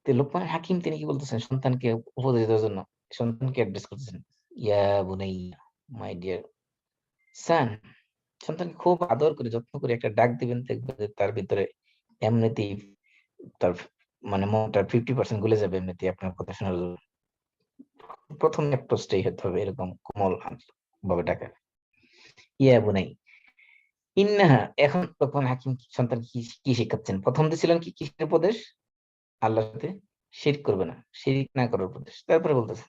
Speaker 1: তো লোকমান হাকিম তিনি কি বলতেছেন সন্তানকে উপদেশ দেওয়ার জন্য, সন্তানকে অ্যাড্রেস করতেছেন, ইয়া বুনাইয়া, মাই ডিয়ার সান। সন্তানকে খুব আদর করে যত্ন করে একটা ডাক দিবেন, দেখবেন যে তার ভিতরে এমনিতেই তার মানে মনটার 50% গলে যাবে এমনিতেই আপনার কথা শোনার জন্য। প্রথম অ্যাপ্রোচটাই হতে হবে এরকম কোমল ভাবে ডাকা, ইয়া বুনাই ইন্নাহা। এখন লোকমান হাকিম সন্তান কি কি শিখাচ্ছেন? প্রথম দিছিলেন কি কিসের উপদেশ? আল্লাহর সাথে শিরক করবে না, শিরিক না করার উপদেশ। তারপরে বলতেছে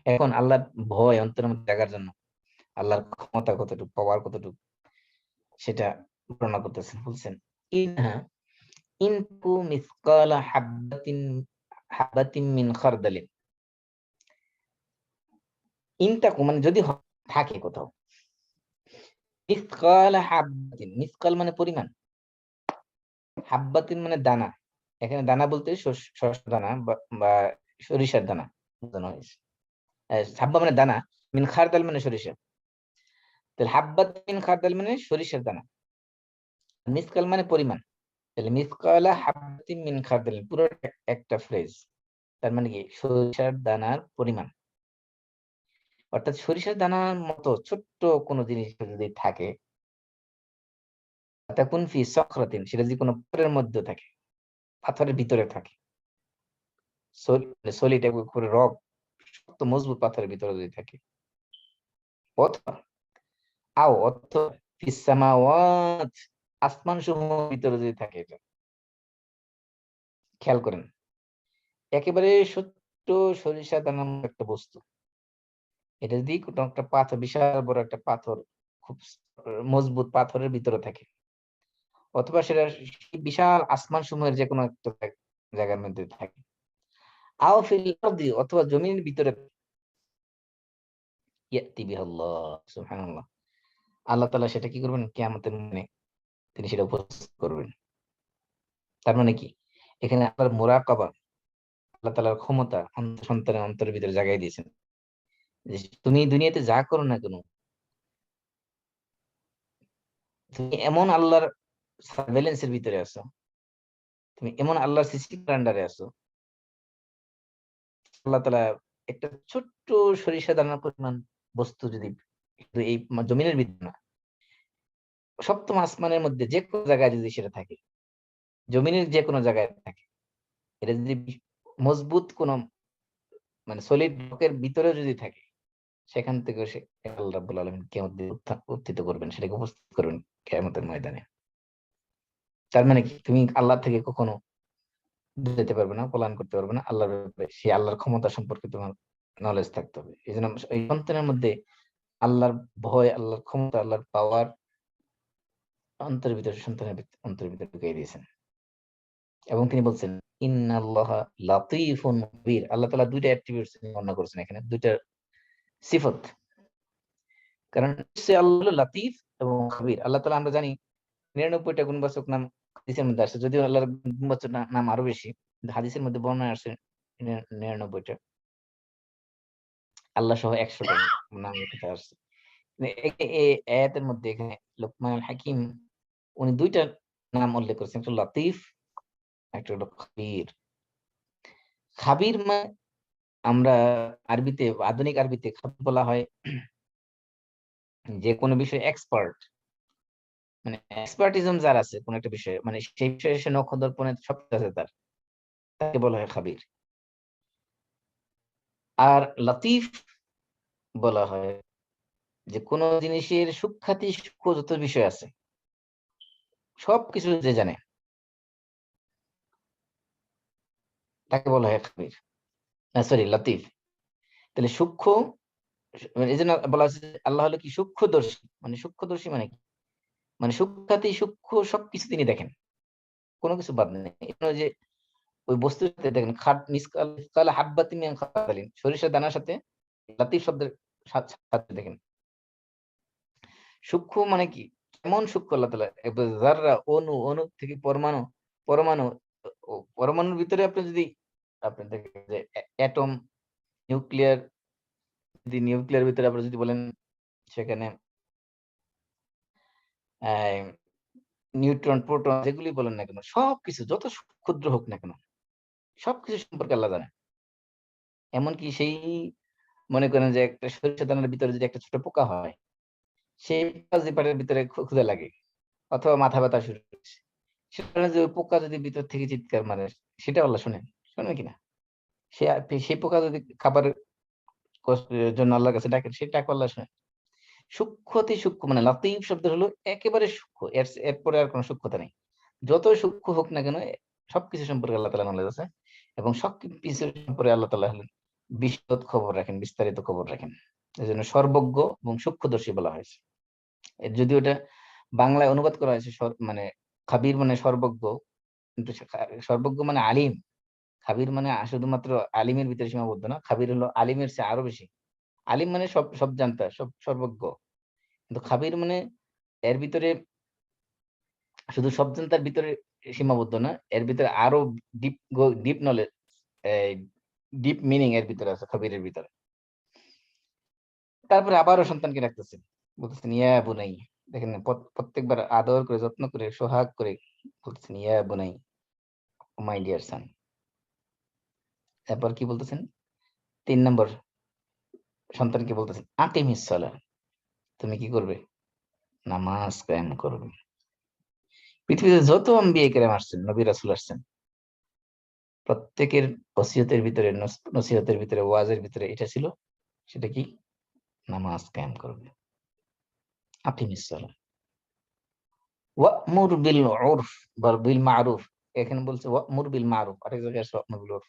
Speaker 1: এখন আল্লাহর ভয় অন্তরের মধ্যে জাগার জন্য আল্লাহর ক্ষমতা কতটুকু, পাওয়ার কতটুকু, সেটা বর্ণনা করতেছেন। বলছেন ইনহা ইনকু মিসকালা হাববাতিন হাববাতিন মিন খারদালিন। ইনতাকু মানে যদি থাকে কোথাও, মিসকালা হাববাতিন, মিসকাল মানে পরিমাণ, হাববাতিন মানে দানা। এখানে দানা বলতে শস্য দানা বা সরিষার দানা বোঝানো হয়েছে। হাব্বা মানে দানা, মিন খারদাল মানে সরিষা। তাহলে হাব্বাত মিন খারদাল মানে সরিষার দানা, মিসকাল মানে পরিমাণ। তাহলে মিসকালা হাব্বাতিন মিন খারদাল পুরো একটা ফ্রেজ। তার মানে কি সরিষার দানার পরিমাণ, অর্থাৎ সরিষার দানার মতো ছোট্ট কোনো জিনিস যদি থাকে, তাকুন ফি সখরাতিন, সেটা যদি কোনো পাথরের মধ্যে থাকে, পাথরের ভিতরে থাকে, সলিড করে রক শক্ত মজবুত পাথরের ভিতরে যদি থাকে, অথবা অথবা ফিস সামাওয়াত, আসমান সমূহের ভিতরে যদি থাকে। এটা খেয়াল করেন, একেবারে ছোট্ট সরিষা দানার মতো একটা বস্তু, এটা যদি কোনো একটা পাথর, বিশাল বড় একটা পাথর, খুব মজবুত পাথরের ভিতরে থাকে, অথবা সেটা বিশাল আসমান সমূহের যে কোনো একটা জায়গার মধ্যে থাকে, আও ফিল আরদি, অথবা জমিনের ভিতরে, ইয়াতি বিহাল্লাহ, সুবহানাল্লাহ, আল্লাহ তাআলা সেটা কি করবেন? কিয়ামতের দিনে তিনি সেটা উপস্থিত করবেন। তার মানে কি এখানে আল্লাহর মুরাকাবা, আল্লাহ তাআলার ক্ষমতা সন্তানের অন্তরের ভিতরে জাগাই দিয়েছেন। যে তুমি দুনিয়াতে যা করো না কেন, তুমি এমন আল্লাহর সার্ভেলেন্সের ভিতরে আছো, তুমি এমন আল্লাহর সিসি আন্ডারে আছো, আল্লাহ তাআলা একটা ছোট্ট সরিষা দানার পরিমাণ বস্তু যদি শুধু এই জমিনের ভিতরে না, সপ্তম আসমানের মধ্যে যে কোনো জায়গায় যদি সেটা থাকে, জমিনের যে কোনো জায়গায় থাকে, এটা যদি মজবুত কোন মানে সলিড ব্লকের ভিতরে যদি থাকে, সেখান থেকে সে আল্লাহ রাব্বুল আলামিন কিয়ামত দিন উত্থিত করবেন, সেটাকে উপস্থিত করবেন কিয়ামতের ময়দানে। তার মানে কি তুমি আল্লাহ থেকে কখনো দূরে যেতে পারবে না, পলায়ন করতে পারবে না। আল্লাহর ব্যাপারে, সেই আল্লাহর ক্ষমতা সম্পর্কে তোমার নলেজ থাকতে হবে। এই জন্য এই সন্তানের মধ্যে আল্লাহর ভয়, আল্লাহর ক্ষমতা, আল্লাহর পাওয়ার অন্তরের ভিতরে, সন্তানের অন্তরের ভিতরে ঢুকিয়ে দিয়েছেন। এবং তিনি বলছেন ইন্নাল্লাহা লাতীফুন খবীর। আল্লাহ তাআলা দুইটা অ্যাট্রিবিউটস বর্ণনা করেছেন এখানে, দুইটা সিফত। কারণ সে আল্লাহ হলো লাতীফ এবং খবীর। আল্লাহ তাআলা আমরা জানি ৯৯টা গুণবাচক নাম হাদিসের মধ্যে আসছে, যদিও আল্লাহর গুণবাচক নাম আরো বেশি, কিন্তু হাদিসের মধ্যে বর্ণনা আসছে ৯৯টা, আল্লাহ সহ ১০০টা নাম কথা আসছে। এই আয়াতের মধ্যে এখানে লোকমান হাকিম উনি দুইটা নাম উল্লেখ করেছেন, একটা লতিফ, একটা হলো খবীর। খাবির মানে আমরা আরবিতে, আধুনিক আরবিতে খাবির বলা হয় যে কোনো বিষয়ে এক্সপার্ট, মানে এক্সপার্টিজম যার আছে কোন একটা বিষয়ে, মানে সেই বিষয়ে সে নখদর্পণে সব আছে তার, তাকে বলা হয় খাবির। আর লতিফ বলা হয় যে কোন জিনিসের সূক্ষ্মাতি সূক্ষ্ম যত বিষয় আছে সবকিছু যে জানে, তাকে বলা হয় খাবির, সরি লতিফ। তাহলে সূক্ষ্ম, মানে এই জন্য বলা হচ্ছে যে আল্লাহ হলো কি সূক্ষ্মদর্শী। মানে সূক্ষ্মদর্শী মানে কি, মানে সূক্ষ্মাতি সূক্ষ্ম সবকিছু তিনি দেখেন, কোনো কিছু বাদ নেই। যে ওই বস্তুর সাথে দেখেন, মিসকাল হাব্বাতিন মিন খারদালিন, সরিষার দানার সাথে লাতিফ শব্দের সাথে দেখেন সূক্ষ্ম মানে কি, কেমন সূক্ষ্ম আল্লাহ তাআলা, যাররা, অণু, অণু থেকে পরমাণু, পরমাণু, পরমাণুর ভিতরে আপনি যদি আপনি দেখেন যে অ্যাটম, নিউক্লিয়ার, যদি নিউক্লিয়ার ভিতরে আপনি যদি বলেন সেখানে নিউট্রন, প্রোটন যেগুলি বলেন না কেন, সবকিছু যত ক্ষুদ্র হোক না কেন, সবকিছু সম্পর্কে আল্লাহ জানেন। এমনকি সেই মনে করেন যে একটা সরিষা দানার ভিতরে যদি একটা ছোট পোকা হয়, সেই পোকা যদি পেটের ভিতরে ক্ষুধা লাগে অথবা মাথা ব্যথা শুরু হচ্ছে, সেখানে যে ওই পোকা যদি ভিতর থেকে চিৎকার মারে, সেটা আল্লাহ শোনেন, শোনেন কিনা? সে সেই পোকা যদি খাবারের কষ্টের জন্য আল্লাহর কাছে ডাকে, সেই ডাক আল্লাহ শোনেন। সূক্ষ্ম অতি সূক্ষ্ম, মানে লতীফ শব্দ হলো একেবারে সূক্ষ্ম, এরপরে আর কোনো সূক্ষ্মতা নেই। যত সূক্ষ্ম হোক না কেন, সবকিছু সম্পর্কে আল্লাহ তাআলা নলেজ আছে, এবং সবকিছু সম্পর্কে আল্লাহ তাআলা হলেন বিশদ খবর রাখেন, বিস্তারিত খবর রাখেন। এজন্য সর্বজ্ঞ এবং সূক্ষ্মদর্শী বলা হয়েছে। যদিও এটা বাংলায় অনুবাদ করা হয়েছে মানে খাবির মানে সর্বজ্ঞ, কিন্তু সর্বজ্ঞ মানে আলিম। খাবির মানে শুধুমাত্র আলিমের ভিতরে সীমাবদ্ধ না, খাবির হলো আলিমের চেয়ে আরো বেশি। আলিম মানে সব সব জানতা, সব সর্বজ্ঞ, কিন্তু খাবির মানে এর ভিতরে শুধু সব জানতার ভিতরে সীমাবদ্ধ না, এর ভিতরে আরো deep deep knowledge, deep meaning এর ভিতরে আছে খাবিরের ভিতরে। তারপরে আবারও সন্তানকে ডাকতেছেন, বলতেছেন ইয়া বুনাই। দেখেন প্রত্যেকবার আদর করে, যত্ন করে, সোহাগ করে বলতেছেন ইয়া বুনাই, মাই ডিয়ার সান। তারপর কি বলতেছেন? ৩ নম্বর সন্তানকে বলতেছেন আকিমিস সালাহ, তুমি কি করবে? নামাজ কায়েম করবে। পৃথিবীতে যত আম্বিয়া কেরাম আসছেন, নবী রাসূল আসছেন, প্রত্যেকের ওসিয়তের ভিতরে, নসিহতের ভিতরে, ওয়াজের ভিতরে এটা ছিল, সেটা কি? নামাজ কায়েম করবে। আকিমিস সালাহ ওয়া'মুর বিল উরফ বা বিল মারুফ। এখানে বলছে ওয়া'মুর বিল মারুফ, আরেক জায়গায় আছে ওয়া'মুর বিল উরফ।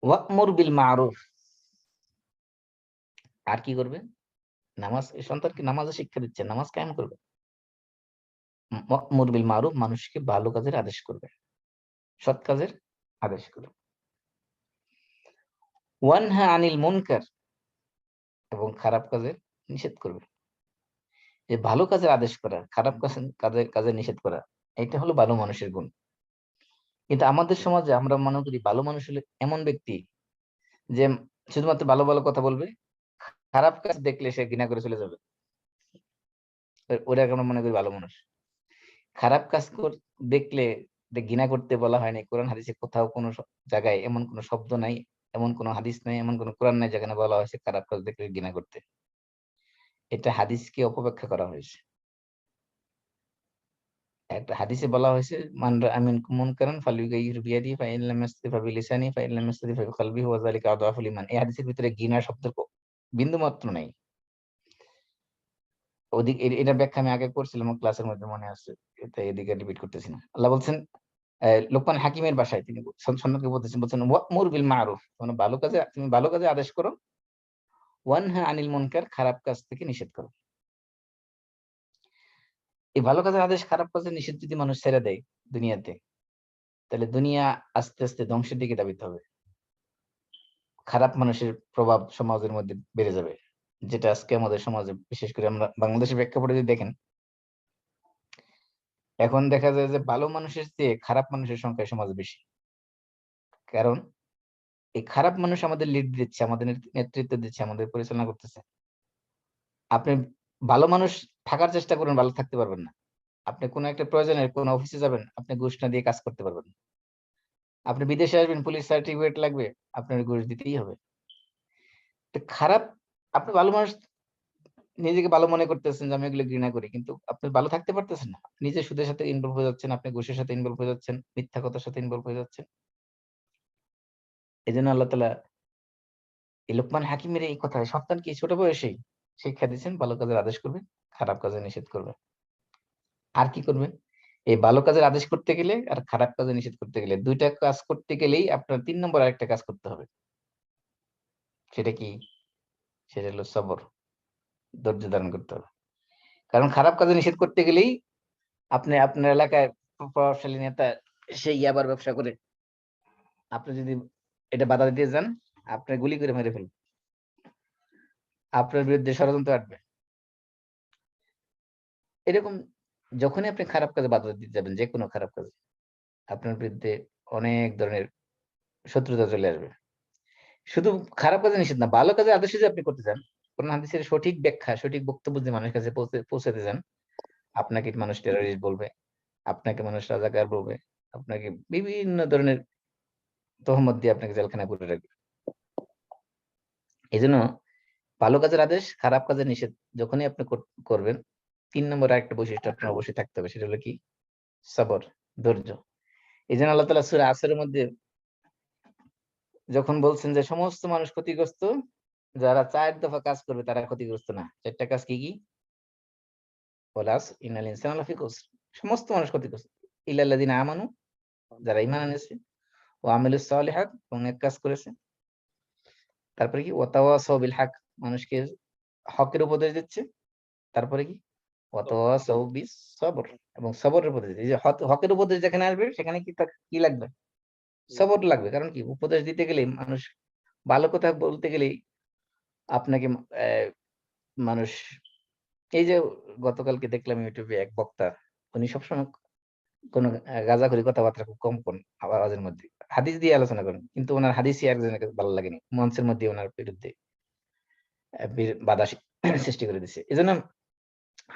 Speaker 1: ওয়া'মুর বিল মারুফ, আর কি করবে? নামাজ, সন্তানকে নামাজের শিক্ষা দিচ্ছে, নামাজ কায়েম করবে। ওয়া'মুর বিল মারুফ, মানুষকে ভালো কাজের আদেশ করবে, সৎ কাজের আদেশ করবে। ওয়ানহা আনিল মুনকার, এবং খারাপ কাজের নিষেধ করবে। যে ভালো কাজের আদেশ করা, খারাপ কাজের নিষেধ করা, এটা হলো ভালো মানুষের গুণ। কিন্তু আমাদের সমাজে আমরা মনে করি ভালো মানুষ হলে এমন ব্যক্তি যে শুধুমাত্র ভালো ভালো কথা বলবে, খারাপ কাজ দেখলে সে ঘৃণা করে চলে যাবে। ওটাকে আমরা মনে করি ভালো মানুষ। খারাপ কাজ দেখলে ঘৃণা করতে বলা হয়নি। কোরআন হাদিসে কোথাও কোনো জায়গায় এমন কোনো শব্দ নাই, এমন কোনো হাদিস নাই, এমন কোনো কোরআন নাই যেখানে বলা হয়েছে খারাপ কাজ দেখলে ঘৃণা করতে। এটা হাদিসকে অপব্যাখ্যা করা হয়েছে। একটা হাদিসে বলা হয়েছে মান রাআ মিনকুম মুনকারান ফালইউগাইয়িরহু বিয়াদিহি ফাইন লাম ইয়াসতাতি ফাবিলিসানিহি ফাইন লাম ইয়াসতাতি ফাবিকলবিহি ওয়া যালিকা আযআফুল ঈমান। এই হাদিসের ভিতরে ঘৃণা শব্দের বিন্দু মাত্র নাই। এটা ব্যাখ্যা আমি আগে করছিলাম ক্লাসের মধ্যে, মনে আছে, তাই এদিকে রিপিট করতেছি না। আল্লাহ বলছেন লোকমান হাকিমের বাসায় তিনি সন্তানকে বলছেন ওয়া'মুর বিল মারুফ, মানে ভালো কাজে, তুমি ভালো কাজে আদেশ করো, ওয়ানহা আনিল মুনকার, খারাপ কাজ থেকে নিষেধ করো। এই ভালো কাজের আদেশ, খারাপ কাজের নিষেধ যদি মানুষ ছেড়ে দেয় দুনিয়াতে, তাহলে দুনিয়া আস্তে আস্তে ধ্বংসের দিকে ধাবিত হবে। খারাপ মানুষের প্রভাব সমাজের মধ্যে বেড়ে যাবে, যেটা আজকে আমাদের সমাজে, বিশেষ করে আমরা বাংলাদেশের প্রেক্ষাপটে যদি দেখেন, এখন দেখা যায় যে ভালো মানুষের চেয়ে খারাপ মানুষের সংখ্যা সমাজে বেশি। কারণ এই খারাপ মানুষ আমাদের লিড দিচ্ছে, আমাদের নেতৃত্ব দিচ্ছে, আমাদের পরিচালনা করতেছে। আপনি ভালো মানুষ থাকার চেষ্টা করেন, ভালো থাকতে পারবেন না। আপনি কোনো একটা প্রয়োজনে কোনো অফিসে যাবেন, আপনি ঘুষ না দিয়ে কাজ করতে পারবেন না। আপনি বিদেশে আসবেন, পুলিশ সার্টিফিকেট লাগবে, আপনার ঘুষ দিতেই হবে। তো খারাপ, আপনি ভালো মানুষ নিজেকে ভালো মনে করতেছেন যে আমি এগুলো ঘৃণা করি, কিন্তু আপনি ভালো থাকতে পারতেছেন না। নিজে সুদের সাথে ইনভলভ হয়ে যাচ্ছেন, আপনি ঘুষের সাথে ইনভলভ হয়ে যাচ্ছেন, মিথ্যা কথার সাথে ইনভলভ হয়ে যাচ্ছেন। এই জন্য আল্লাহ তাআলা এই লোকমান হাকিমের এই কথায় সন্তানকে ছোট বয়সেই শিক্ষা দিচ্ছেন, ভালো কাজের আদেশ করবে, খারাপ কাজের নিষেধ করবে। আর কি করবে? এই ভালো কাজের আদেশ করতে গেলে আর খারাপ কাজের নিষেধ করতে গেলে, ২ টা কাজ করতে গেলেই আপনার ৩ নম্বর আরেকটা কাজ করতে হবে। সেটা কি? সেটা হলো সবর, ধৈর্য ধারণ করতে হবে। কারণ খারাপ কাজে নিষেধ করতে গেলেই আপনি আপনার এলাকায় প্রভাবশালী নেতা, সে ইয়াবার ব্যবসা করে, আপনি যদি এটা বাধা দিতে যান, আপনার গুলি করে মেরে ফেলবে, আপনার বিরুদ্ধে ষড়যন্ত্র আসবে। এরকম যখনই আপনি খারাপ কাজে বাধা দিতে যাবেন, যে কোনো খারাপ কাজে, আপনার বিরুদ্ধে অনেক ধরনের শত্রুতা চলে আসবে। শুধু খারাপ কাজে নিষেধ না, ভালো কাজে আদেশ যদি আপনি করতে চান, কোরআন হাদিসের সঠিক ব্যাখ্যা, সঠিক বক্তব্য যদি মানুষের কাছে পৌঁছাতে চান, আপনাকে মানুষ টেররিস্ট বলবে, আপনাকে মানুষ রাজাকার বলবে, আপনাকে বিভিন্ন ধরনের তহমত দিয়ে আপনাকে জেলখানায় পুরে রাখবে। এই জন্য ভালো কাজের আদেশ, খারাপ কাজের নিষেধ যখনই আপনি করবেন, 3 নম্বর আরেকটা বৈশিষ্ট্য আপনার অবশ্যই থাকতে হবে, সেটা হলো কি? সবর, ধৈর্য। এই জন্য আল্লাহ তাআলা সূরা আসরের মধ্যে যখন বলছেন যে সমস্ত মানুষ ক্ষতিগ্রস্ত, যারা 4 দফা কাজ করবে তারা ক্ষতিগ্রস্ত না। 4টা কাজ কি কি? ওয়ালাস ইন্নাল ইনসানা লাফি খুসর। সমস্ত মানুষ ক্ষতিগ্রস্ত। ইল্লাল্লাযিনা আমানু, যারা ঈমান এনেছে, ওয়া আমিলুস সালিহাত, এবং নেক কাজ করেছে। তারপরে কি? ওয়া তাওয়াসাউ বিল হক, মানুষকে হকের উপদেশ দিচ্ছে। তারপরে কি? ওয়া তাওয়াসাউ বিস সবর, এবং সবরের উপদেশ। এই যে হকের উপদেশ যেখানে আসবে সেখানে কি লাগবে? সবর লাগবে। কারণ কি? উপদেশ দিতে গেলে, মানুষ ভালো কথা বলতে গেলেই আপনাকে মানুষ, এই যে গতকালকে দেখলাম ইউটিউবে এক বক্তা, উনি সবসময় কোন গাঁজাখুরি কথাবার্তা খুব কম কোন আওয়াজের মধ্যে হাদিস দিয়ে আলোচনা করেন, কিন্তু ওনার হাদিসই একজনের কাছে ভালো লাগেনি, মঞ্চের মধ্যে ওনার বিরুদ্ধে বাধা সৃষ্টি করে দিচ্ছে। এই জন্য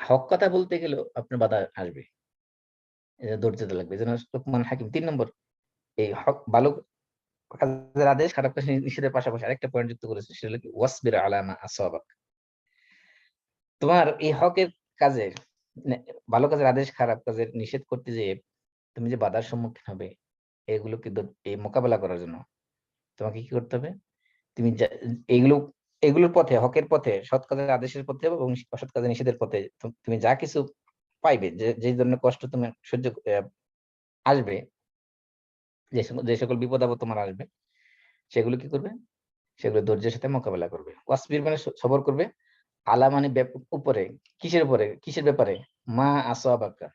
Speaker 1: হক কথা বলতে গেলেও আপনার বাধা আসবে, ধৈর্য লাগবে। এই জন্য লোকমান হাকিম 3 নম্বর এই হক, ভালো কাজের আদেশ, খারাপ কাজ নিষেধের পাশাপাশি আরেকটা পয়েন্ট যুক্ত করেছে, সেটা হলো কি? ওয়াসবির আলা মা আসাবাক। তোমার এই হকের কাজে, ভালো কাজের আদেশ, খারাপ কাজের নিষেধ করতে যেয়ে তুমি যে বাধার সম্মুখীন হবে, এগুলোকে এই মোকাবেলা করার জন্য তোমাকে কি করতে হবে? তুমি এগুলো, এগুলোর পথে, হকের পথে, সৎ কাজের আদেশের পথে এবং অসৎ কাজের নিষেধের পথে তুমি যা কিছু পাইবে, যে ধরনের কষ্ট তুমি সহ্য আসবে, যে সকল বিপদ আপদ তোমার আসবে, সেগুলো কি করবে? সেগুলো ধৈর্যের সাথে মোকাবেলা করবে। ওয়াসবির মানে সবর করবে, আলা মানে উপরে, কিসের উপরে, কিসের ব্যাপারে? মা আসাবাকা,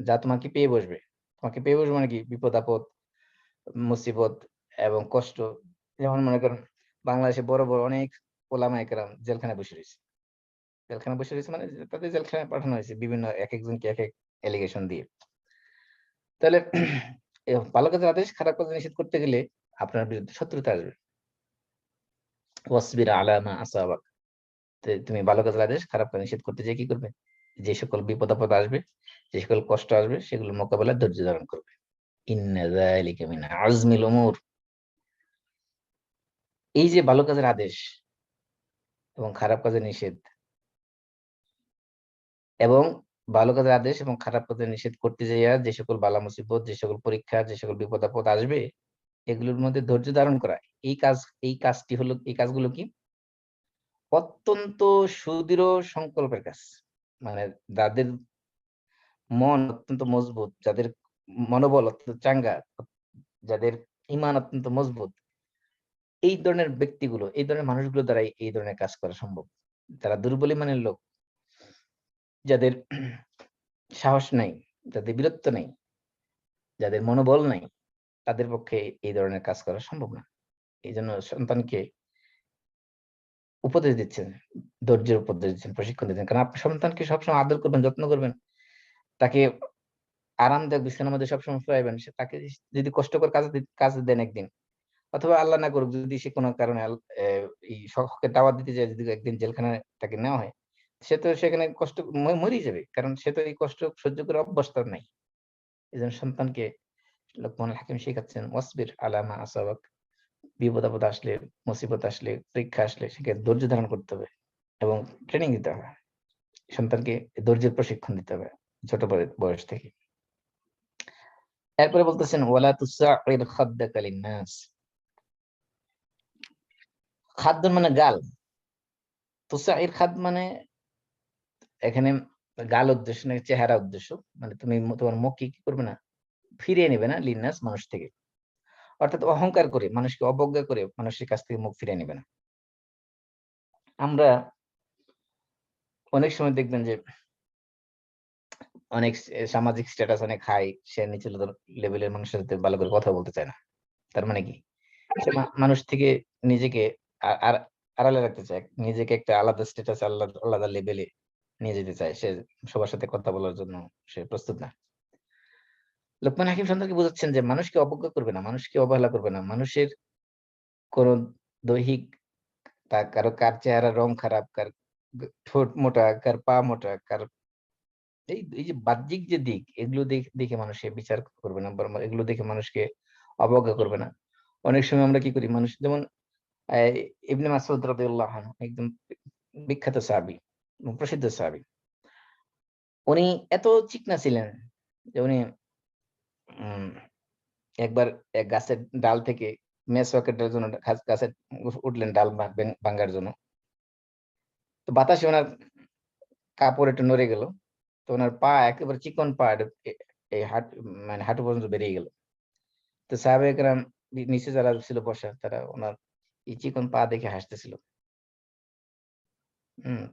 Speaker 1: যা তোমাকে পেয়ে বসবে। তোমাকে পেয়ে বসবে মানে কি? বিপদ আপদ, মুসিবত এবং কষ্ট। যেমন মনে করেন, বাংলাদেশে বড় বড় অনেক ওলামা একরাম জেলখানায় বসে রয়েছে। জেলখানায় বসে রয়েছে মানে তাদের জেলখানায় পাঠানো হয়েছে বিভিন্ন এক একজনকে এক এক এলিগেশন দিয়ে। তাহলে ভালো কাজের আদেশ, খারাপ কাজ নিষেধ করতে গেলে আপনার বিরুদ্ধে শত্রুতা আসবে। ওয়াসবির আলা মা আসাবাক, তুমি ভালো কাজের আদেশ, খারাপ কাজ নিষেধ করতে যেয়ে কি করবে? যে সকল বিপদ আপদ আসবে, যে সকল কষ্ট আসবে, সেগুলো মোকাবেলায় ধৈর্য ধারণ করবে। ইন্না যালিকা মিন আজমিল উমুর। এই যে ভালো কাজের আদেশ এবং খারাপ কাজের নিষেধ, এবং ভালো কাজের আদেশ এবং খারাপ কাজের নিষেধ করতে যাইয়া যে সকল বালা মুসিবত, যে সকল পরীক্ষা, যে সকল বিপদ আপদ আসবে, এগুলোর মধ্যে ধৈর্য ধারণ করা, এই কাজটি হলো, এই কাজগুলো কি? অত্যন্ত সুদৃঢ় সংকল্পের কাজ। মানে যাদের মন অত্যন্ত মজবুত, যাদের মনোবল অত্যন্ত চাঙ্গা, যাদের ঈমান অত্যন্ত মজবুত, এই ধরনের ব্যক্তিগুলো, এই ধরনের মানুষগুলো দ্বারাই এই ধরনের কাজ করা সম্ভব। যারা দুর্বল ঈমানের লোক, যাদের সাহস নাই, যাদের বীরত্ব নাই, যাদের মনোবল নাই, তাদের পক্ষে এই ধরনের কাজ করা সম্ভব না। এই জন্য সন্তানকে উপদেশ দিচ্ছেন, ধৈর্যের উপদেশ দিচ্ছেন, প্রশিক্ষণ দিচ্ছেন। কারণ আপনি সন্তানকে সবসময় আদর করবেন, যত্ন করবেন, তাকে আরামদায়ক বিছানার মধ্যে সবসময় শুয়াইবেন। তাকে যদি কষ্টকর কাজ দেন একদিন, অথবা আল্লাহ না করুক যদি সে কোনো কারণে এই হকের দাওয়াত দিতে যায়, যদি একদিন জেলখানায় তাকে নেওয়া হয়, সে তো সেখানে কষ্ট মরেই যাবে। কারণ সে তো এই কষ্ট সহ্য করে অভ্যস্ত নাই। এজন্য সন্তানকে লোকমান হাকিম শিখাচ্ছেন, ওয়াসবির আলা মা আসাবাক। বিপদ আপদ আসলে, মুসিবত আসলে, পরীক্ষা আসলে সেকে ধৈর্য ধারণ করতে হবে এবং ট্রেনিং দিতে হবে। সন্তানকে ধৈর্যের প্রশিক্ষণ দিতে হবে ছোট বয়স থেকে। এরপরে বলতেছেন, ওয়ালা তুসাইর খাদ্দাকা লিন-নাস। খাদ্দ মানে গাল, তুসাইর খাদ মানে এখানে গাল উদ্দেশ্য না, চেহারা উদ্দেশ্য। মানে তুমি তোমার মুখ কি করবে না, ফিরিয়ে নেবে না, লিন-নাস মানুষ থেকে। অর্থাৎ অহংকার করে, মানুষকে অবজ্ঞা করে মানুষের কাছ থেকে মুখ ফিরিয়ে নেবে না। আমরা অনেক সময় দেখবেন যে অনেক সামাজিক স্ট্যাটাস অনেক হাই, সে নিচু লেভেলের মানুষের সাথে ভালো করে কথা বলতে চায় না। তার মানে কি? সে মানুষ থেকে নিজেকে আর আড়ালে রাখতে চায়, নিজেকে একটা আলাদা স্ট্যাটাস, আলাদা লেভেলে নিয়ে যেতে চায়। সে সবার সাথে কথা বলার জন্য সে প্রস্তুত না। লোকমান হাকিম সন্তানকে বোঝাচ্ছেন যে মানুষকে অবজ্ঞা করবে না, মানুষকে অবহেলা করবে না। মানুষের কোন দৈহিক, কার চেহারা রং খারাপ, কার ঠোঁট মোটা, কার পা মোটা, কার এই যে বাহ্যিক যে দিক, এগুলো দেখে মানুষ বিচার করবে না, বরং এগুলো দেখে মানুষকে অবজ্ঞা করবে না। অনেক সময় আমরা কি করি, মানুষ যেমন ইবনে মাসউদ রাদিয়াল্লাহু আনহু একদম বিখ্যাত সাহাবী, প্রসিদ্ধ সাহাবী। উনি এত চিকনা ছিলেন যে উনি উম একবার এক গাছের ডাল থেকে মেসওয়াক এর জন্য গাছে উঠলেন ডাল ভাঙার জন্য। তো বাতাসে ওনার কাপড় একটু নড়ে গেল। তো ওনার পা একেবারে চিকন পা এই মানে হাঁটু পর্যন্ত বেরিয়ে গেল। তো সাহাবায়ে কেরাম নিচে যারা ছিল বসা, তারা ওনার এই চিকন পা দেখে হাসতেছিল।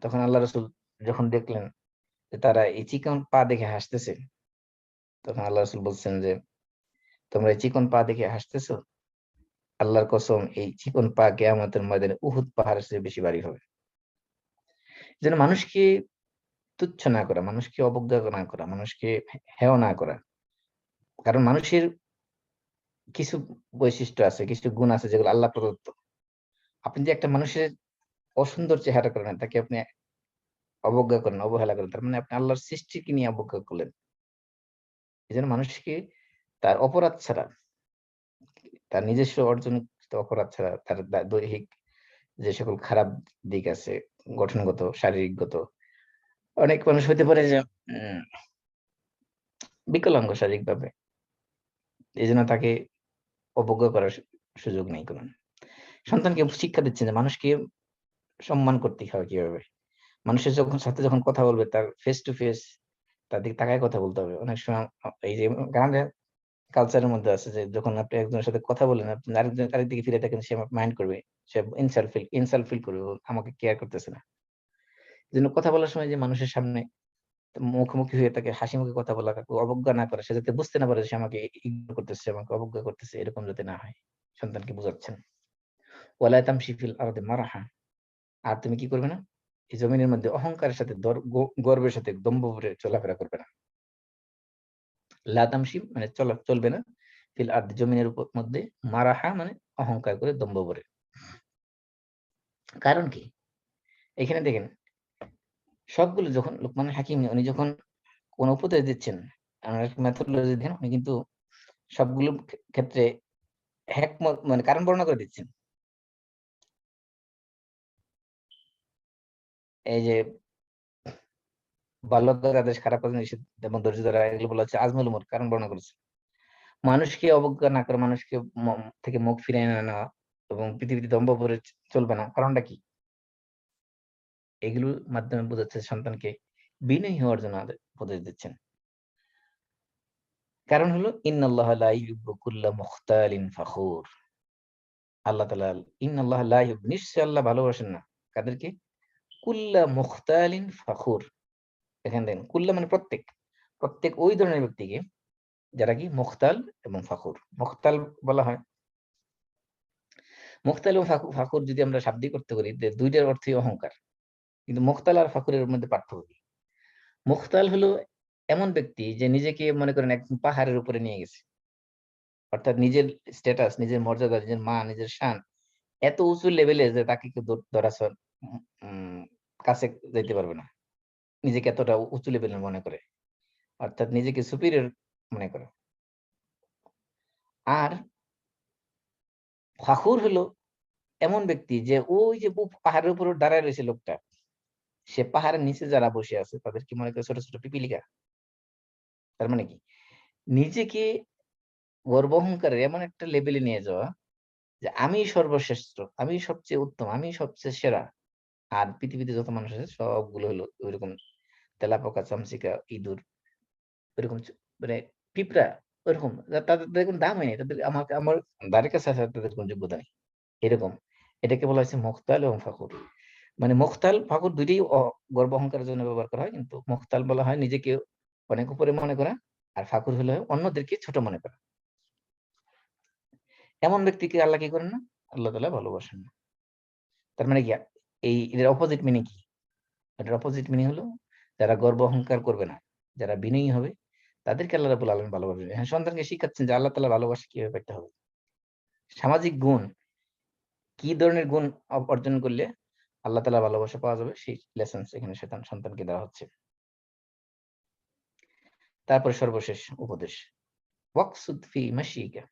Speaker 1: তখন আল্লাহ রাসূল যখন দেখলেন যে তারা এই চিকন পা দেখে হাসতেছে, তখন আল্লাহ রাসূল বলছেন যে, তোমরা এই চিকন পা দেখে হাসতেছো? আল্লাহর কসম, এই চিকন পা কিয়ামতের ময়দানে উহুদ পাহাড়ের চেয়ে বেশি ভারী হবে। যেন মানুষকে তুচ্ছ না করা, মানুষকে অবজ্ঞা না করা, মানুষকে হেয় না করা। কারণ মানুষের কিছু বৈশিষ্ট্য আছে, কিছু গুণ আছে যেগুলো আল্লাহ প্রদত্ত। আপনি যে একটা মানুষের অসুন্দর চেহারা করেন, তাকে আপনি অবজ্ঞা করেন, অবহেলা করেন, তার মানে আপনি আল্লাহর সৃষ্টিকে নিয়ে অবজ্ঞা করলেন। এজন্য মানুষকে তার অপরাধ ছাড়া, তার নিজস্ব অর্জনিত অপরাধ ছাড়া, তার দৈহিক যে সকল খারাপ দিক আছে, গঠনগত, শারীরিকগত, অনেক মানুষ হতে পারে যে উম বিকলাঙ্গ শারীরিকভাবে। এজন্য তাকে অবজ্ঞা করার সুযোগ নেই কোন। সন্তানকে শিক্ষা দিচ্ছেন যে মানুষকে সম্মান করতে হবে কিভাবে। মানুষের সাথে যখন কথা বলবে, তার ফেস টু ফেস তার দিকে তাকায় কথা বলতে হবে। অনেক সময় এই যে গানের কালচারের মধ্যে আছে যে যখন আপনি একজনের সাথে কথা বলেন, আপনি আরেক দিকে ফিরে থাকেন, সে মাইন্ড করবে, সে ইনসাল্ট ফিল করবে, ও আমাকে কেয়ার করতেছে না। এজন্য কথা বলার সময় যে মানুষের সামনে মুখোমুখি হয়ে তাকে হাসি মুখে কথা বলা, কাউকে অবজ্ঞা না করা, সে যাতে বুঝতে না পারে সে আমাকে ইগনোর করতেছে, আমাকে অবজ্ঞা করতেছে, এরকম যাতে না হয় সন্তানকে বোঝাচ্ছেন। ওয়ালা তামশি ফিল আরদি মারাহা। আর তুমি কি করবে না, এই জমিনের মধ্যে অহংকারের সাথে গর্বের সাথে দম্ভ ভরে চলাফেরা করবে না। লা তামশি মানে চলবে না, ফিল আরদি জমিনের মধ্যে, মারাহা মানে অহংকার করে, দম্ভ ভরে। কারণ কি, এখানে দেখেন সবগুলো যখন লোকমান হাকিম উনি যখন কোন উপদেশ দিচ্ছেন, আমরা মেথোডোলজি দেখেন, উনি কিন্তু সবগুলো ক্ষেত্রে হ্যাকমত মানে কারণ বর্ণনা করে দিচ্ছেন। এই যে বাল্যকের আদেশ, খারাপ কাজ নিষেধ এবং ধৈর্য ধরা, এগুলো বলা হচ্ছে আজমল উমর, কারণ বর্ণনা করেছে। মানুষকে অবজ্ঞা না করে, মানুষকে থেকে মুখ ফিরিয়ে না নেওয়া এবং পৃথিবীতে দম্ভ ভরে চলবে না, কারণটা কি? এগুলোর মাধ্যমে বোঝাচ্ছে সন্তানকে বিনয়ী হওয়ার জন্য উপদেশ দিচ্ছেন। কারণ হলো ইন্নাল্লাহা লা ইউহিব্বু কুল্লা মুখতালিন ফাখুর। আল্লাহ তাআলা ইন্নাল্লাহা লা ইউহিব্বু, নিশ্চয়ই আল্লাহ ভালোবাসেন না কাদেরকে? কুল্লা মুখতালিন ফাখুর। এখানে দেখেন কুল্লা মানে প্রত্যেক, প্রত্যেক ওই ধরনের ব্যক্তিকে যারা কি মুখতাল এবং ফাখুর। মুখতাল বলা হয়, মুখতাল এবং ফাখুর যদি আমরা শাব্দিক অর্থ করি, দুইটার অর্থই অহংকার। কিন্তু মুখতাল আর ফাখুরের মধ্যে পার্থক্য কি? মুখতাল হলো এমন ব্যক্তি যে নিজেকে মনে করেন একদম পাহাড়ের উপরে নিয়ে গেছে। অর্থাৎ নিজের স্ট্যাটাস, নিজের মর্যাদা, নিজের মান, নিজের শান এত উঁচু লেভেলে যে তাকে কেউ ধরা কাছে যাইতে পারবে না। নিজেকে এতটা উঁচু লেভেলের মনে করে। অর্থাৎ নিজেকে সুপিরিয়র মনে করে। আর ফাখুর হলো এমন ব্যক্তি যে ওই যে পাহাড়ের উপর দাঁড়ায় রয়েছে লোকটা, সে পাহাড়ের নিচে যারা বসে আছে তাদের কি মনে করে ছোট ছোট পিপীলিকা। তার মানে কি, নিজেকে গর্ব অহংকারের এমন একটা লেভেলে নিয়ে যাওয়া যে আমি সর্বশ্রেষ্ঠ, আমি সবচেয়ে উত্তম, আমি সবচেয়ে সেরা। আর পৃথিবীতে যত মানুষ আছে সবগুলো হলো ওইরকম তেলাপোকা, চামচিকা, ইঁদুর, ওইরকম মানে পিঁপড়া, ওইরকম তাদের কোনো দাম হয়নি, তাদের আমার ধারে কাছে আসা তাদের কোনো যোগ্যতা নেই, এরকম। এটাকে বলা হয়েছে মুখতাল এবং ফাখুর। মানে মুখতাল ফাখুর দুইটাই গর্ব অহংকারের জন্য ব্যবহার করা হয়, কিন্তু মুখতাল বলা হয় নিজেকে অনেক উপরে মনে করা, আর ফাখুর হলো অন্যদেরকে ছোট মনে করা। এমন ব্যক্তিকে আল্লাহ কি করেন না, আল্লাহ তাআলা ভালোবাসেন না। তার মানে কি, এর অপোজিট মিনিং কি? এটার অপোজিট মিনিং হলো যারা গর্ব অহংকার করবে না, যারা বিনয়ী হবে, তাদেরকে আল্লাহ রাব্বুল আলামিন ভালোবাসবেন। হ্যাঁ, সন্তানকে শিখাচ্ছেন যে আল্লাহ তাআলা ভালোবাসা কিভাবে পেতে হবে। সামাজিক গুণ, কি ধরনের গুণ অর্জন করলে আল্লাহ তাআলা ভালোবাসা পাওয়া যাবে, সেই লেসন্স এখানে সন্তানকে দেওয়া হচ্ছে। তারপরে সর্বশেষ উপদেশ, ওয়াকসুদ ফি মাশিকা,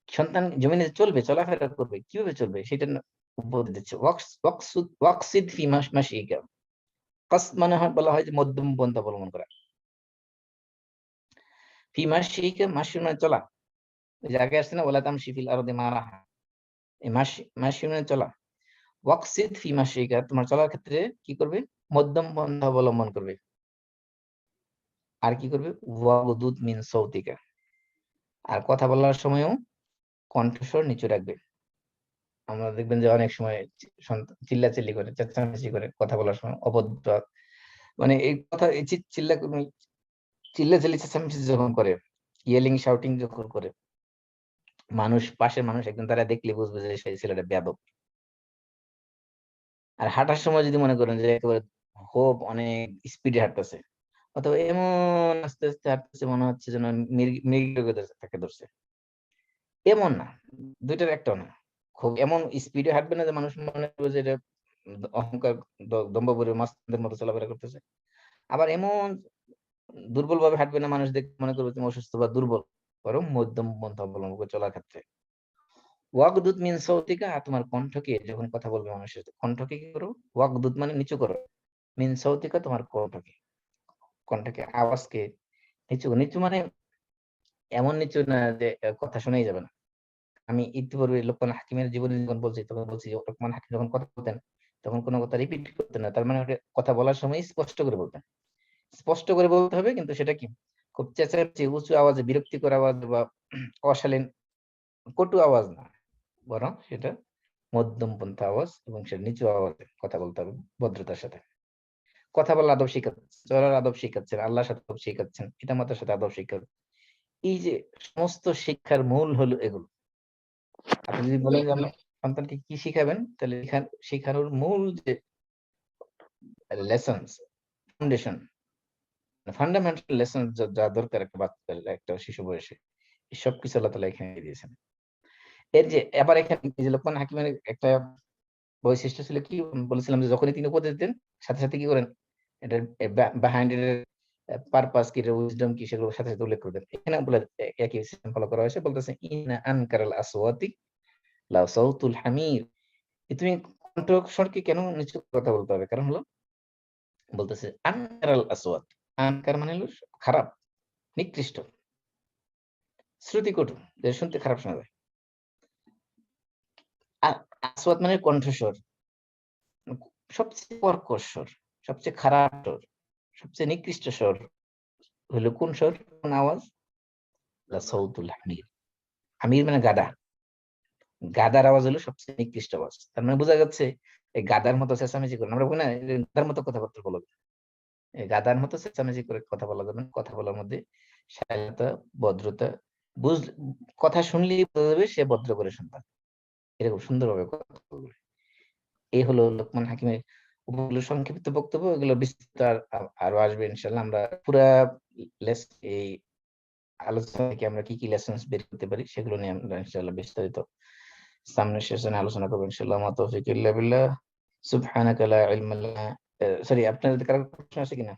Speaker 1: সন্তান জমিনে চলবে, চলাফেরা করবে, কিভাবে চলবে সেটা উপদেশ দিচ্ছে। ওয়াকসিদ ফি মাশিকা, কাসদ মানে হয়, বলা হয় যে মধ্যম পন্থা অবলম্বন করা। ফি মাশিকা, মাশি মানে চলা, ওই যে আগে আসছে না, ওয়ালা তামশি ফিল আরদি মারাহা, এই মাশি মানে চলা। ওয়াকসিদ ফি মাশিকা, তোমার চলার ক্ষেত্রে কি করবে, মধ্যম পন্থা অবলম্বন করবে। আর কি করবে, ওয়াগদুদ মিন সৌতিকা, আর কথা বলার সময়ও কণ্ঠস্বর নিচু রাখবে। আমরা দেখবেন যে অনেক সময় চিল্লাচিল্লি করে, চেঁচামেচি করে কথা বলার সময়, অভদ্র, মানে এই কথা, এই চিল্লাচিল্লি চেঁচামেচি যখন করে, ইয়েলিং শাউটিং যখন করে, মানুষ, পাশের মানুষ একদম তারা দেখলে বুঝবে যে সেই ছেলেটা বেয়াদব। আর হাঁটার সময় যদি মনে করেন যে একেবারে খুব অনেক স্পিডে হাঁটতেছে, অথবা এমন আস্তে আস্তে হাঁটতেছে, মনে হচ্ছে যেন মৃগী তাকে ধরছে, এমন না, দুইটার একটাও না। খুব এমন স্পিডে হাঁটবে না যে মানুষ মনে করবে যে এটা অহংকার, দম্ভপুরের মাস্তানদের মতো চলাফেরা করতেছে। আবার এমন দুর্বল ভাবে হাঁটবে না, মানুষ দেখে মনে করবে তুমি অসুস্থ বা দুর্বল, বরং মধ্যম পন্থা অবলম্বন করে চলার ক্ষেত্রে। ওয়াকদুদ মিন সৌতিকা, আর তোমার কণ্ঠকে যখন কথা বলবে মানুষের সাথে, কণ্ঠকে কি করো, ওয়াকদুদ মানে নিচু করো, মিন সৌতিকা তোমার কণ্ঠকে, কণ্ঠকে আওয়াজকে নিচু, নিচু মানে এমন নিচু না যে কথা শোনাই যাবে না। আমি ইতিপূর্বে লোকমান হাকিমের জীবনী যখন বলছি, তখন বলছি যে লোকমান হাকিম যখন কথা বলতেন, তখন কোনো কথা রিপিট করতেন না, তার মানে কথা বলার সময় স্পষ্ট করে বলতেন। স্পষ্ট করে বলতে হবে, কিন্তু সেটা কি খুব চেঁচামেচি উঁচু আওয়াজে, বিরক্তিকর আওয়াজ বা অশালীন কটু আওয়াজ না, বরং সেটা মধ্যম পন্থা আওয়াজ, এবং সেটা নিচু আওয়াজে কথা বলতে হবে, ভদ্রতার সাথে। কথা বলার আদব শিখাচ্ছেন, চলার আদব শিখাচ্ছেন, আল্লাহর সাথে আদব শিখাচ্ছেন, পিতা মাতার সাথে আদব শিখাচ্ছেন। এই যে সমস্ত শিক্ষার মূল হলো এগুলো। আপনি যদি বলেন যে আপনি সন্তানকে কি শিখাবেন, তাহলে শেখানোর মূল যে লেসন্স, ফাউন্ডেশন, ফান্ডামেন্টাল লেসন যা দরকার একটা বাচ্চা, একটা শিশু বয়সে, সবকিছু আল্লাহ তাআলা এখানে দিয়েছেন। এর যে আবার এখানে এই যে লোকমান হাকিমের একটা বৈশিষ্ট্য ছিল কি, বলেছিলাম যে যখনই তিনি উপদেশ দেন, সাথে সাথে কি করেন, এটা বিহাইন্ড এর পারপাস কি, উইজডম কি, সেগুলো সাথে সাথে উল্লেখ করবেন। এখানে বলে একই সিস্টেম ফলো করা হয়েছে, বলতেছে ইন্না আনকারাল আসওয়াতি লা সাউতুল হামির, তুমি কণ্ঠস্বরকে কেন নিচু কথা বলতে হবে, কারণ হলো, বলতেছে আনকারাল আসওয়াত, আনকার মানে হলো খারাপ, নিকৃষ্ট, শ্রুতিকটু, যে শুনতে খারাপ শোনা যায়। আর আসওয়াত মানে কণ্ঠস্বর, সবচেয়ে কর্কশ স্বর, সবচেয়ে খারাপ স্বর, সবচেয়ে নিকৃষ্ট স্বর হলো কোন স্বর, কোন আওয়াজ, লা সাউতুল হামির। হামির মানে গাধা, গাধার আওয়াজ হলো সবচেয়ে নিকৃষ্ট আওয়াজ। তার মানে বোঝা যাচ্ছে এই গাধার মতো চেঁচামেচি করে, আমরা বলি না গাধার মতো কথাবার্তা বলা, এই গাধার মতো চেঁচামেচি করে কথা বলা যাবে না। কথা বলার মধ্যে শালীনতা, ভদ্রতা, বুঝ কথা শুনলেই বোঝা যাবে সে ভদ্র করে সন্তান, এরকম সুন্দরভাবে কথা বলবে। এই হলো লোকমান হাকিমের উপগুলো সংক্ষিপ্ত বক্তব্য। এগুলো বিস্তৃত আরো আসবে ইনশাআল্লাহ। আমরা পুরা এই আলোচনা থেকে আমরা কি কি লেসন্স বের করতে পারি, সেগুলো নিয়ে আমরা ইনশাআল্লাহ বিস্তারিত সামনের সেশনে আলোচনা করবো ইনশাআল্লাহ। মা তৌফিক ইল্লা বিল্লাহ, সুবহানাকা লা ইলমা লানা। সরি, আপনাদের কারো প্রশ্ন আছে কিনা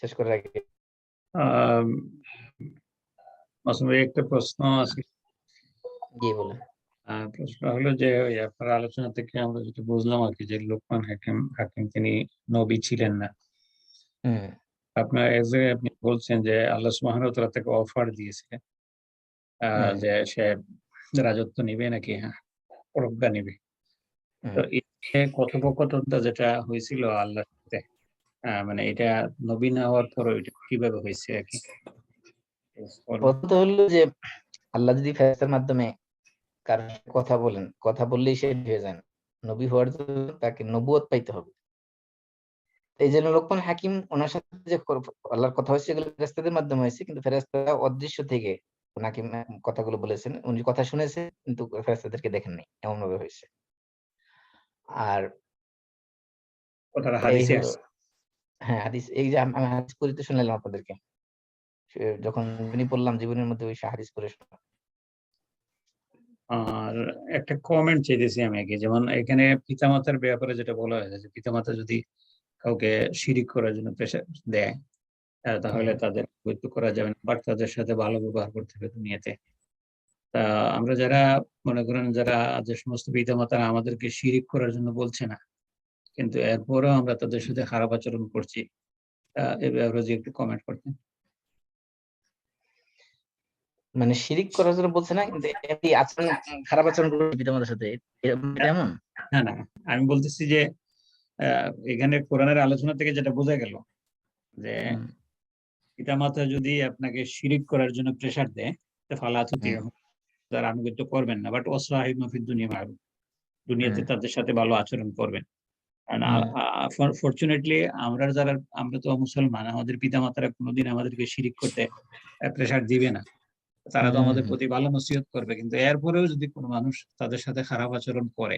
Speaker 1: শেষ করার আগে?
Speaker 2: মাসুম ভাই, একটা প্রশ্ন আছে।
Speaker 1: জি বলেন।
Speaker 2: প্রশ্ন হলো যে ওই আপনার আলোচনা থেকে আমরা যেটা বুঝলাম আর কি, যে লোকমান হাকিম তিনি নবী ছিলেন না।
Speaker 1: হুম,
Speaker 2: আপনার এক জায়গায় আপনি বলছেন যে আল্লাহ সুবহানাহু ওয়া তাআলা তাকে অফার দিয়েছিলেন
Speaker 1: হুম,
Speaker 2: যে সে রাজত্ব নিবে নাকি প্রজ্ঞা নিবে।
Speaker 1: হুম।
Speaker 2: তো এই যে কথোপকথনটা যেটা হয়েছিল আল্লাহর সাথে, মানে এটা নবী না হওয়ার পর এটা কিভাবে হয়েছে আর কি?
Speaker 1: প্রথমত হলো যে আল্লাহ যদি ফেরেশতার মাধ্যমে কারোর সাথে কথা বলেন, কথা বললেই সে হয়ে যায় না। নবী হওয়ার জন্য তাকে নবুয়ত পাইতে হবে। এই জন্য লোকমান হাকিম ওনার সাথে যে আল্লাহর কথা হয়েছে, এগুলো ফেরেশতাদের মাধ্যমে হয়েছে, কিন্তু ফেরেশতারা অদৃশ্য থেকে ওনাকে কথাগুলো বলেছেন, উনি কথা শুনেছেন কিন্তু ফেরেশতাদেরকে দেখেন নাই, এমন ভাবে হয়েছে। আর
Speaker 2: কথাটা
Speaker 1: এই
Speaker 2: হাদিসে
Speaker 1: হলো,
Speaker 2: আসছে।
Speaker 1: হ্যাঁ হাদিস, এই যে আমি হাদিস পড়িতে শুনালাম আপনাদেরকে, যখন জীবনী পড়লাম, জীবনের মধ্যে ওই হাদিস পড়ে শুনলাম।
Speaker 2: আর একটা কমেন্ট চাইতেছি আমি আগে, যেমন এখানে পিতামাতার ব্যাপারে যেটা বলা হয়েছে যে পিতামাতা যদি কাউকে শিরিক করার জন্য প্রেশার দেয়, তাহলে তাদের বৈধ করা যাবে না, বাট তাদের সাথে ভালো ব্যবহার করতে হবে দুনিয়াতে। তা আমরা যারা মনে করেন যারা যে সমস্ত পিতামাতারা আমাদেরকে শিরিক করার জন্য বলছে না, কিন্তু এরপরেও আমরা তাদের সাথে খারাপ আচরণ করছি, এ ব্যাপারে যদি একটু কমেন্ট করতেন।
Speaker 1: মানে শিরিক করার জন্য বলছে না, কিন্তু এই আচরণ, খারাপ আচরণ করবে পিতামাতার সাথে, এটা এমন?
Speaker 2: না, না, আমি বলতেছি যে এখানে কোরআনের আলোচনা থেকে যেটা বোঝা গেল যে পিতামাতা যদি আপনাকে শিরিক করার জন্য প্রেসার দেয়, তো ফালা তুতিউহু, তার আনুগত্য করবেন না, বাট ওয়াসাহিবহুম ফিদ দুনিয়া মারুফ, দুনিয়াতে তাদের সাথে ভালো আচরণ করবেন। কারণ ফরচুনেটলি আমরা তো মুসলমান, আমাদের পিতামাতারা কোনোদিন আমাদেরকে শিরিক করতে প্রেসার দিবে না। তারা তো আমাদের প্রতি ভালো নসিহত করবে, কিন্তু এরপরেও যদি কোনো মানুষ তাদের সাথে খারাপ আচরণ করে,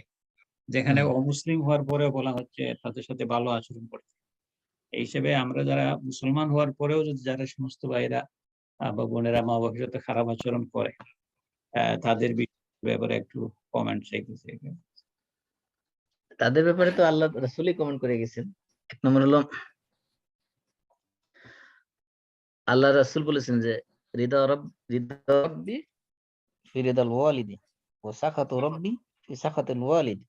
Speaker 2: যেখানে অমুসলিম হওয়ার পরেও বলা হচ্ছে তাদের সাথে ভালো আচরণ করতে, এই হিসেবে আমরা যারা মুসলমান হওয়ার পরেও যদি যারা সমস্ত ভাইরা বা বোনেরা মা বাবার সাথে খারাপ আচরণ করে, তাদের ব্যাপারে একটু কমেন্ট চাইতেছি।
Speaker 1: তাদের ব্যাপারে তো আল্লাহ রাসূলই কমেন্ট করে গেছেন। এক নম্বর হলো আল্লাহ রাসূল বলেছেন যে রিদা রাব্বি ফি রিদাল ওয়ালিদি ওয়া সাখাতু রাব্বি ফি সাখাতিল ওয়ালিদ।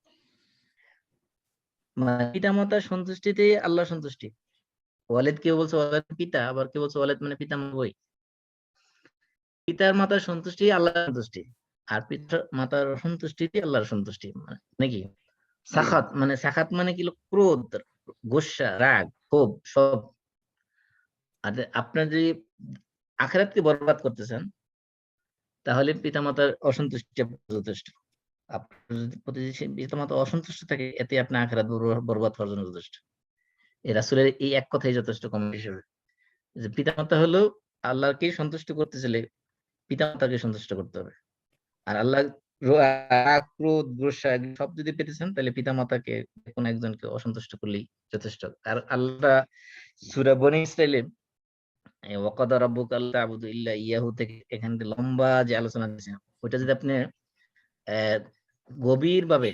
Speaker 1: মানে পিতামাতার সন্তুষ্টিতে আল্লাহর সন্তুষ্টি। ওয়ালিদ কেউ বলছে ওয়ালিদ পিতা, আবার কেউ বলছে ওয়ালিদ মানে পিতা বই। পিতার মাতার সন্তুষ্টি আল্লাহর সন্তুষ্টি, আর পিতার মাতার সন্তুষ্টিতে আল্লাহর সন্তুষ্টি, নাকি? সাখাত মানে কি? ক্রোধ, গোসা, রাগ, ক্ষোভ, সব। আর আপনার যদি আখিরাতকে বরবাদ করতেছেন, তাহলে পিতামাতার অসন্তুষ্টি যথেষ্ট। আপনার যদি পিতামাতা অসন্তুষ্ট থাকে, এতে আপনি আখিরাত বরবাদ হওয়ার জন্য যথেষ্ট। এই রাসূলের এই এক কথাই যথেষ্ট কমেন্ট হিসেবে, যে পিতামাতা হলো আল্লাহকে সন্তুষ্ট করতে চাইলে পিতামাতাকে সন্তুষ্ট করতে হবে। আর আল্লাহ রাগ, ক্রোধ, গোসা সব যদি পেতেছেন, তাহলে পিতামাতাকে কোন একজনকে অসন্তুষ্ট করলেই যথেষ্ট। আর আল্লাহ সূরা বনী ইসরাঈলে ওয়াকাদা রাব্বুকা আল্লা তা'বুদু ইল্লা ইয়াহু থেকে এখানে লম্বা যে আলোচনা দিয়েছেন, ওইটা যদি আপনি গভীর ভাবে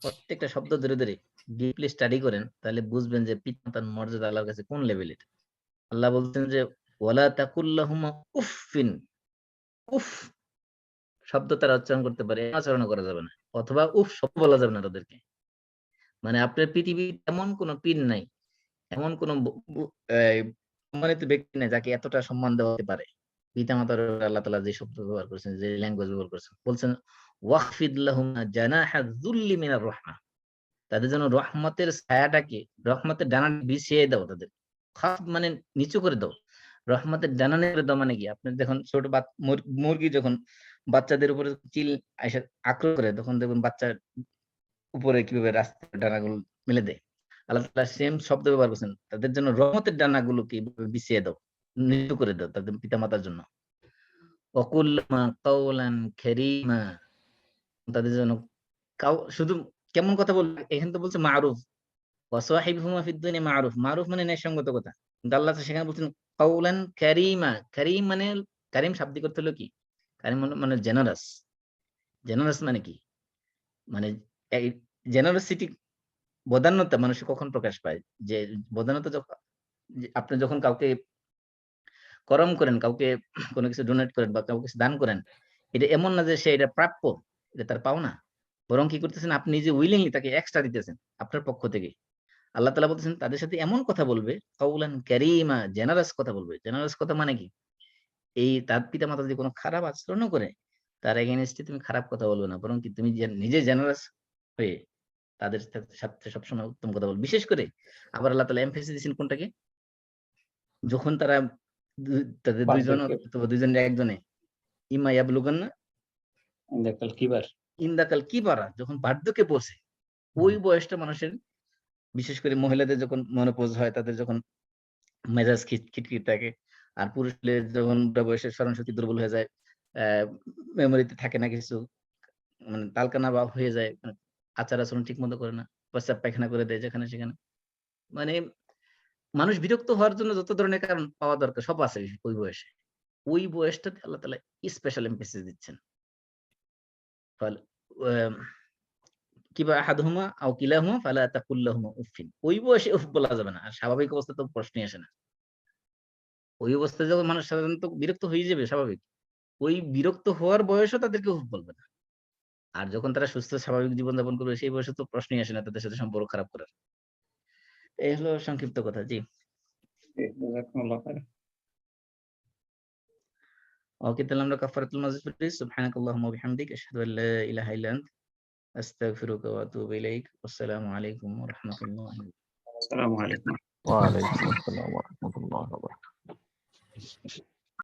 Speaker 1: প্রত্যেকটা শব্দ ধরে ধরে ডিপলি স্টাডি করেন, তাহলে বুঝবেন যে পিতামাতার মর্যাদা আল্লাহর কাছে কোন লেভেলের। আল্লাহ বলছেন যে ওয়ালা তাকুল্লাহুমা উফফিন, উফ শব্দ তারা উচ্চারণ করতে পারে, আচরণ করা যাবে না, অথবা উফ শব্দ বলা যাবে না তাদেরকে। মানে আপনার পৃথিবীর এমন কোন পীর নাই, এমন কোন সম্মানিত ব্যক্তি নাই যাকে এতটা সম্মান দেওয়া হতে পারে। পিতামাতার আল্লাহ তাআলা যে শব্দ ব্যবহার করেছেন, যে ল্যাঙ্গুয়েজ ব্যবহার করেছেন, বলছেন ওয়াখফিদ লাহুমা জানাহা যুল্লি মিনার রাহমা, তাদের জন্য রহমতের ছায়াটাকে, রহমতের ডানা বিছিয়ে দাও তাদের। খাফ মানে নিচু করে দাও, রহমতের ডানা করে দাও। মানে কি? আপনি যখন ছোট মুরগি যখন বাচ্চাদের উপরে চিল এসে আক্রমণ করে, তখন দেখুন বাচ্চার উপরে কিভাবে রাস্তার ডানাগুলো মেলে দেয়। আল্লাহ তাআলা সেম শব্দ ব্যবহার করছেন, তাদের জন্য রহমতের ডানাগুলোকে বিছিয়ে দাও, নিচু করে দাও তাদের পিতামাতার জন্য। ওয়াকুল্লুমা কাওলান কারীমা, তাদের জন্য শুধু কেমন কথা বলবে, এখানে তো বলছে মারুফ, ওয়াসাহিবহুমা ফিদ দুনিয়া মারুফ, মারুফ মানে ন্যায়সঙ্গত কথা। কিন্তু আল্লাহ সেখানে বলছেন কাওলান কারীমা। কারীম মানে, কারীম শাব্দিক অর্থ হলো কি? কারীম মানে জেনারাস। জেনারাস মানে কি? মানে জেনারসিটি, বদান্যতা মানুষ কখন প্রকাশ পায়? যে বদান্যতা যখন আপনি যখন কাউকে করম করেন, কাউকে কোনো কিছু ডোনেট করেন বা কাউকে কিছু দান করেন, এটা এমন না যে সে এটা প্রাপ্য, এটা তার পাওনা। বরং কি করতেছেন, আপনি নিজে উইলিংলি তাকে এক্সট্রা দিতেছেন আপনার পক্ষ থেকে। আল্লাহ তাআলা বলতেছেন তাদের সাথে এমন কথা বলবে, কাউলান কারীমা, জেনারাস কথা বলবে। জেনারাস কথা মানে কি? এই তার পিতামাতা যদি কোনো খারাপ আচরণও করে, তার এগেইনস্টে তুমি খারাপ কথা বলবে না, বরং কি তুমি নিজে জেনারাস হয়ে তাদের সাথে সবসময় উত্তম কথা বলবে। বিশেষ করে আবার আল্লাহ তাআলা এমফেসিস দিয়েছেন কোনটাকে? যখন তারা তাদের দুইজন অথবা দুইজনের একজনে ইমা ইয়াবলুগান্না ইনদাকাল কিবারা, যখন বার্ধক্যে পৌঁছে, ওই বয়সটা মানুষের, বিশেষ করে মহিলাদের যখন মেনোপজ হয়, তাদের যখন মেজাজ খিটখিট থাকে, আর পুরুষদের যখন বুড়া বয়সে স্মরণশক্তি দুর্বল হয়ে যায়, মেমোরিতে থাকে না কিছু, মানে তালকানা ভাব হয়ে যায়, আচার আচরণ ঠিক মতো করে না, প্রস্রাব পায়খানা করে দেয় যেখানে সেখানে। মানে মানুষ বিরক্ত হওয়ার জন্য যত ধরনের কারণ পাওয়া দরকার সব আছে ওই বয়সে। ওই বয়সটাতে আল্লাহ তাআলা স্পেশাল এমফেসিস দিচ্ছেন। কিবা আহাদুহুমা আও কিলাহুমা ফালা তাকুল লাহুমা উফফিন, ওই বয়সে উফ বলা যাবে না। আর স্বাভাবিক অবস্থা তো প্রশ্নই আসে না। ওই অবস্থায় যখন মানুষ সাধারণত বিরক্ত হয়ে যাবে স্বাভাবিক, ওই বিরক্ত হওয়ার বয়সও তাদেরকে উফ বলবে না। আর যখন তারা সুস্থ স্বাভাবিক জীবনযাপন করবে সেই বয়সে তো প্রশ্নই আসে না তাদের সাথে সম্পর্ক খারাপ করার। এই হলো সংক্ষিপ্ত কথা। জি।
Speaker 2: জাযাকুমুল্লাহ খাইর।
Speaker 1: ওকে, তাহলে আমরা কাফারাতুল মাজলিস পড়ি। সুবহানাকাল্লাহুম্মা ওয়া বিহামদিক আশহাদু আল লা ইলাহা ইল্লা আনতা আস্তাগফিরুকা ওয়া আতুবু ইলাইক। আসসালামু আলাইকুম ওয়া রাহমাতুল্লাহি
Speaker 2: আসসালামু আলাইকুম।
Speaker 3: ওয়া আলাইকুম আসসালাম ওয়া রাহমাতুল্লাহি ওয়া বারাকাতুহু।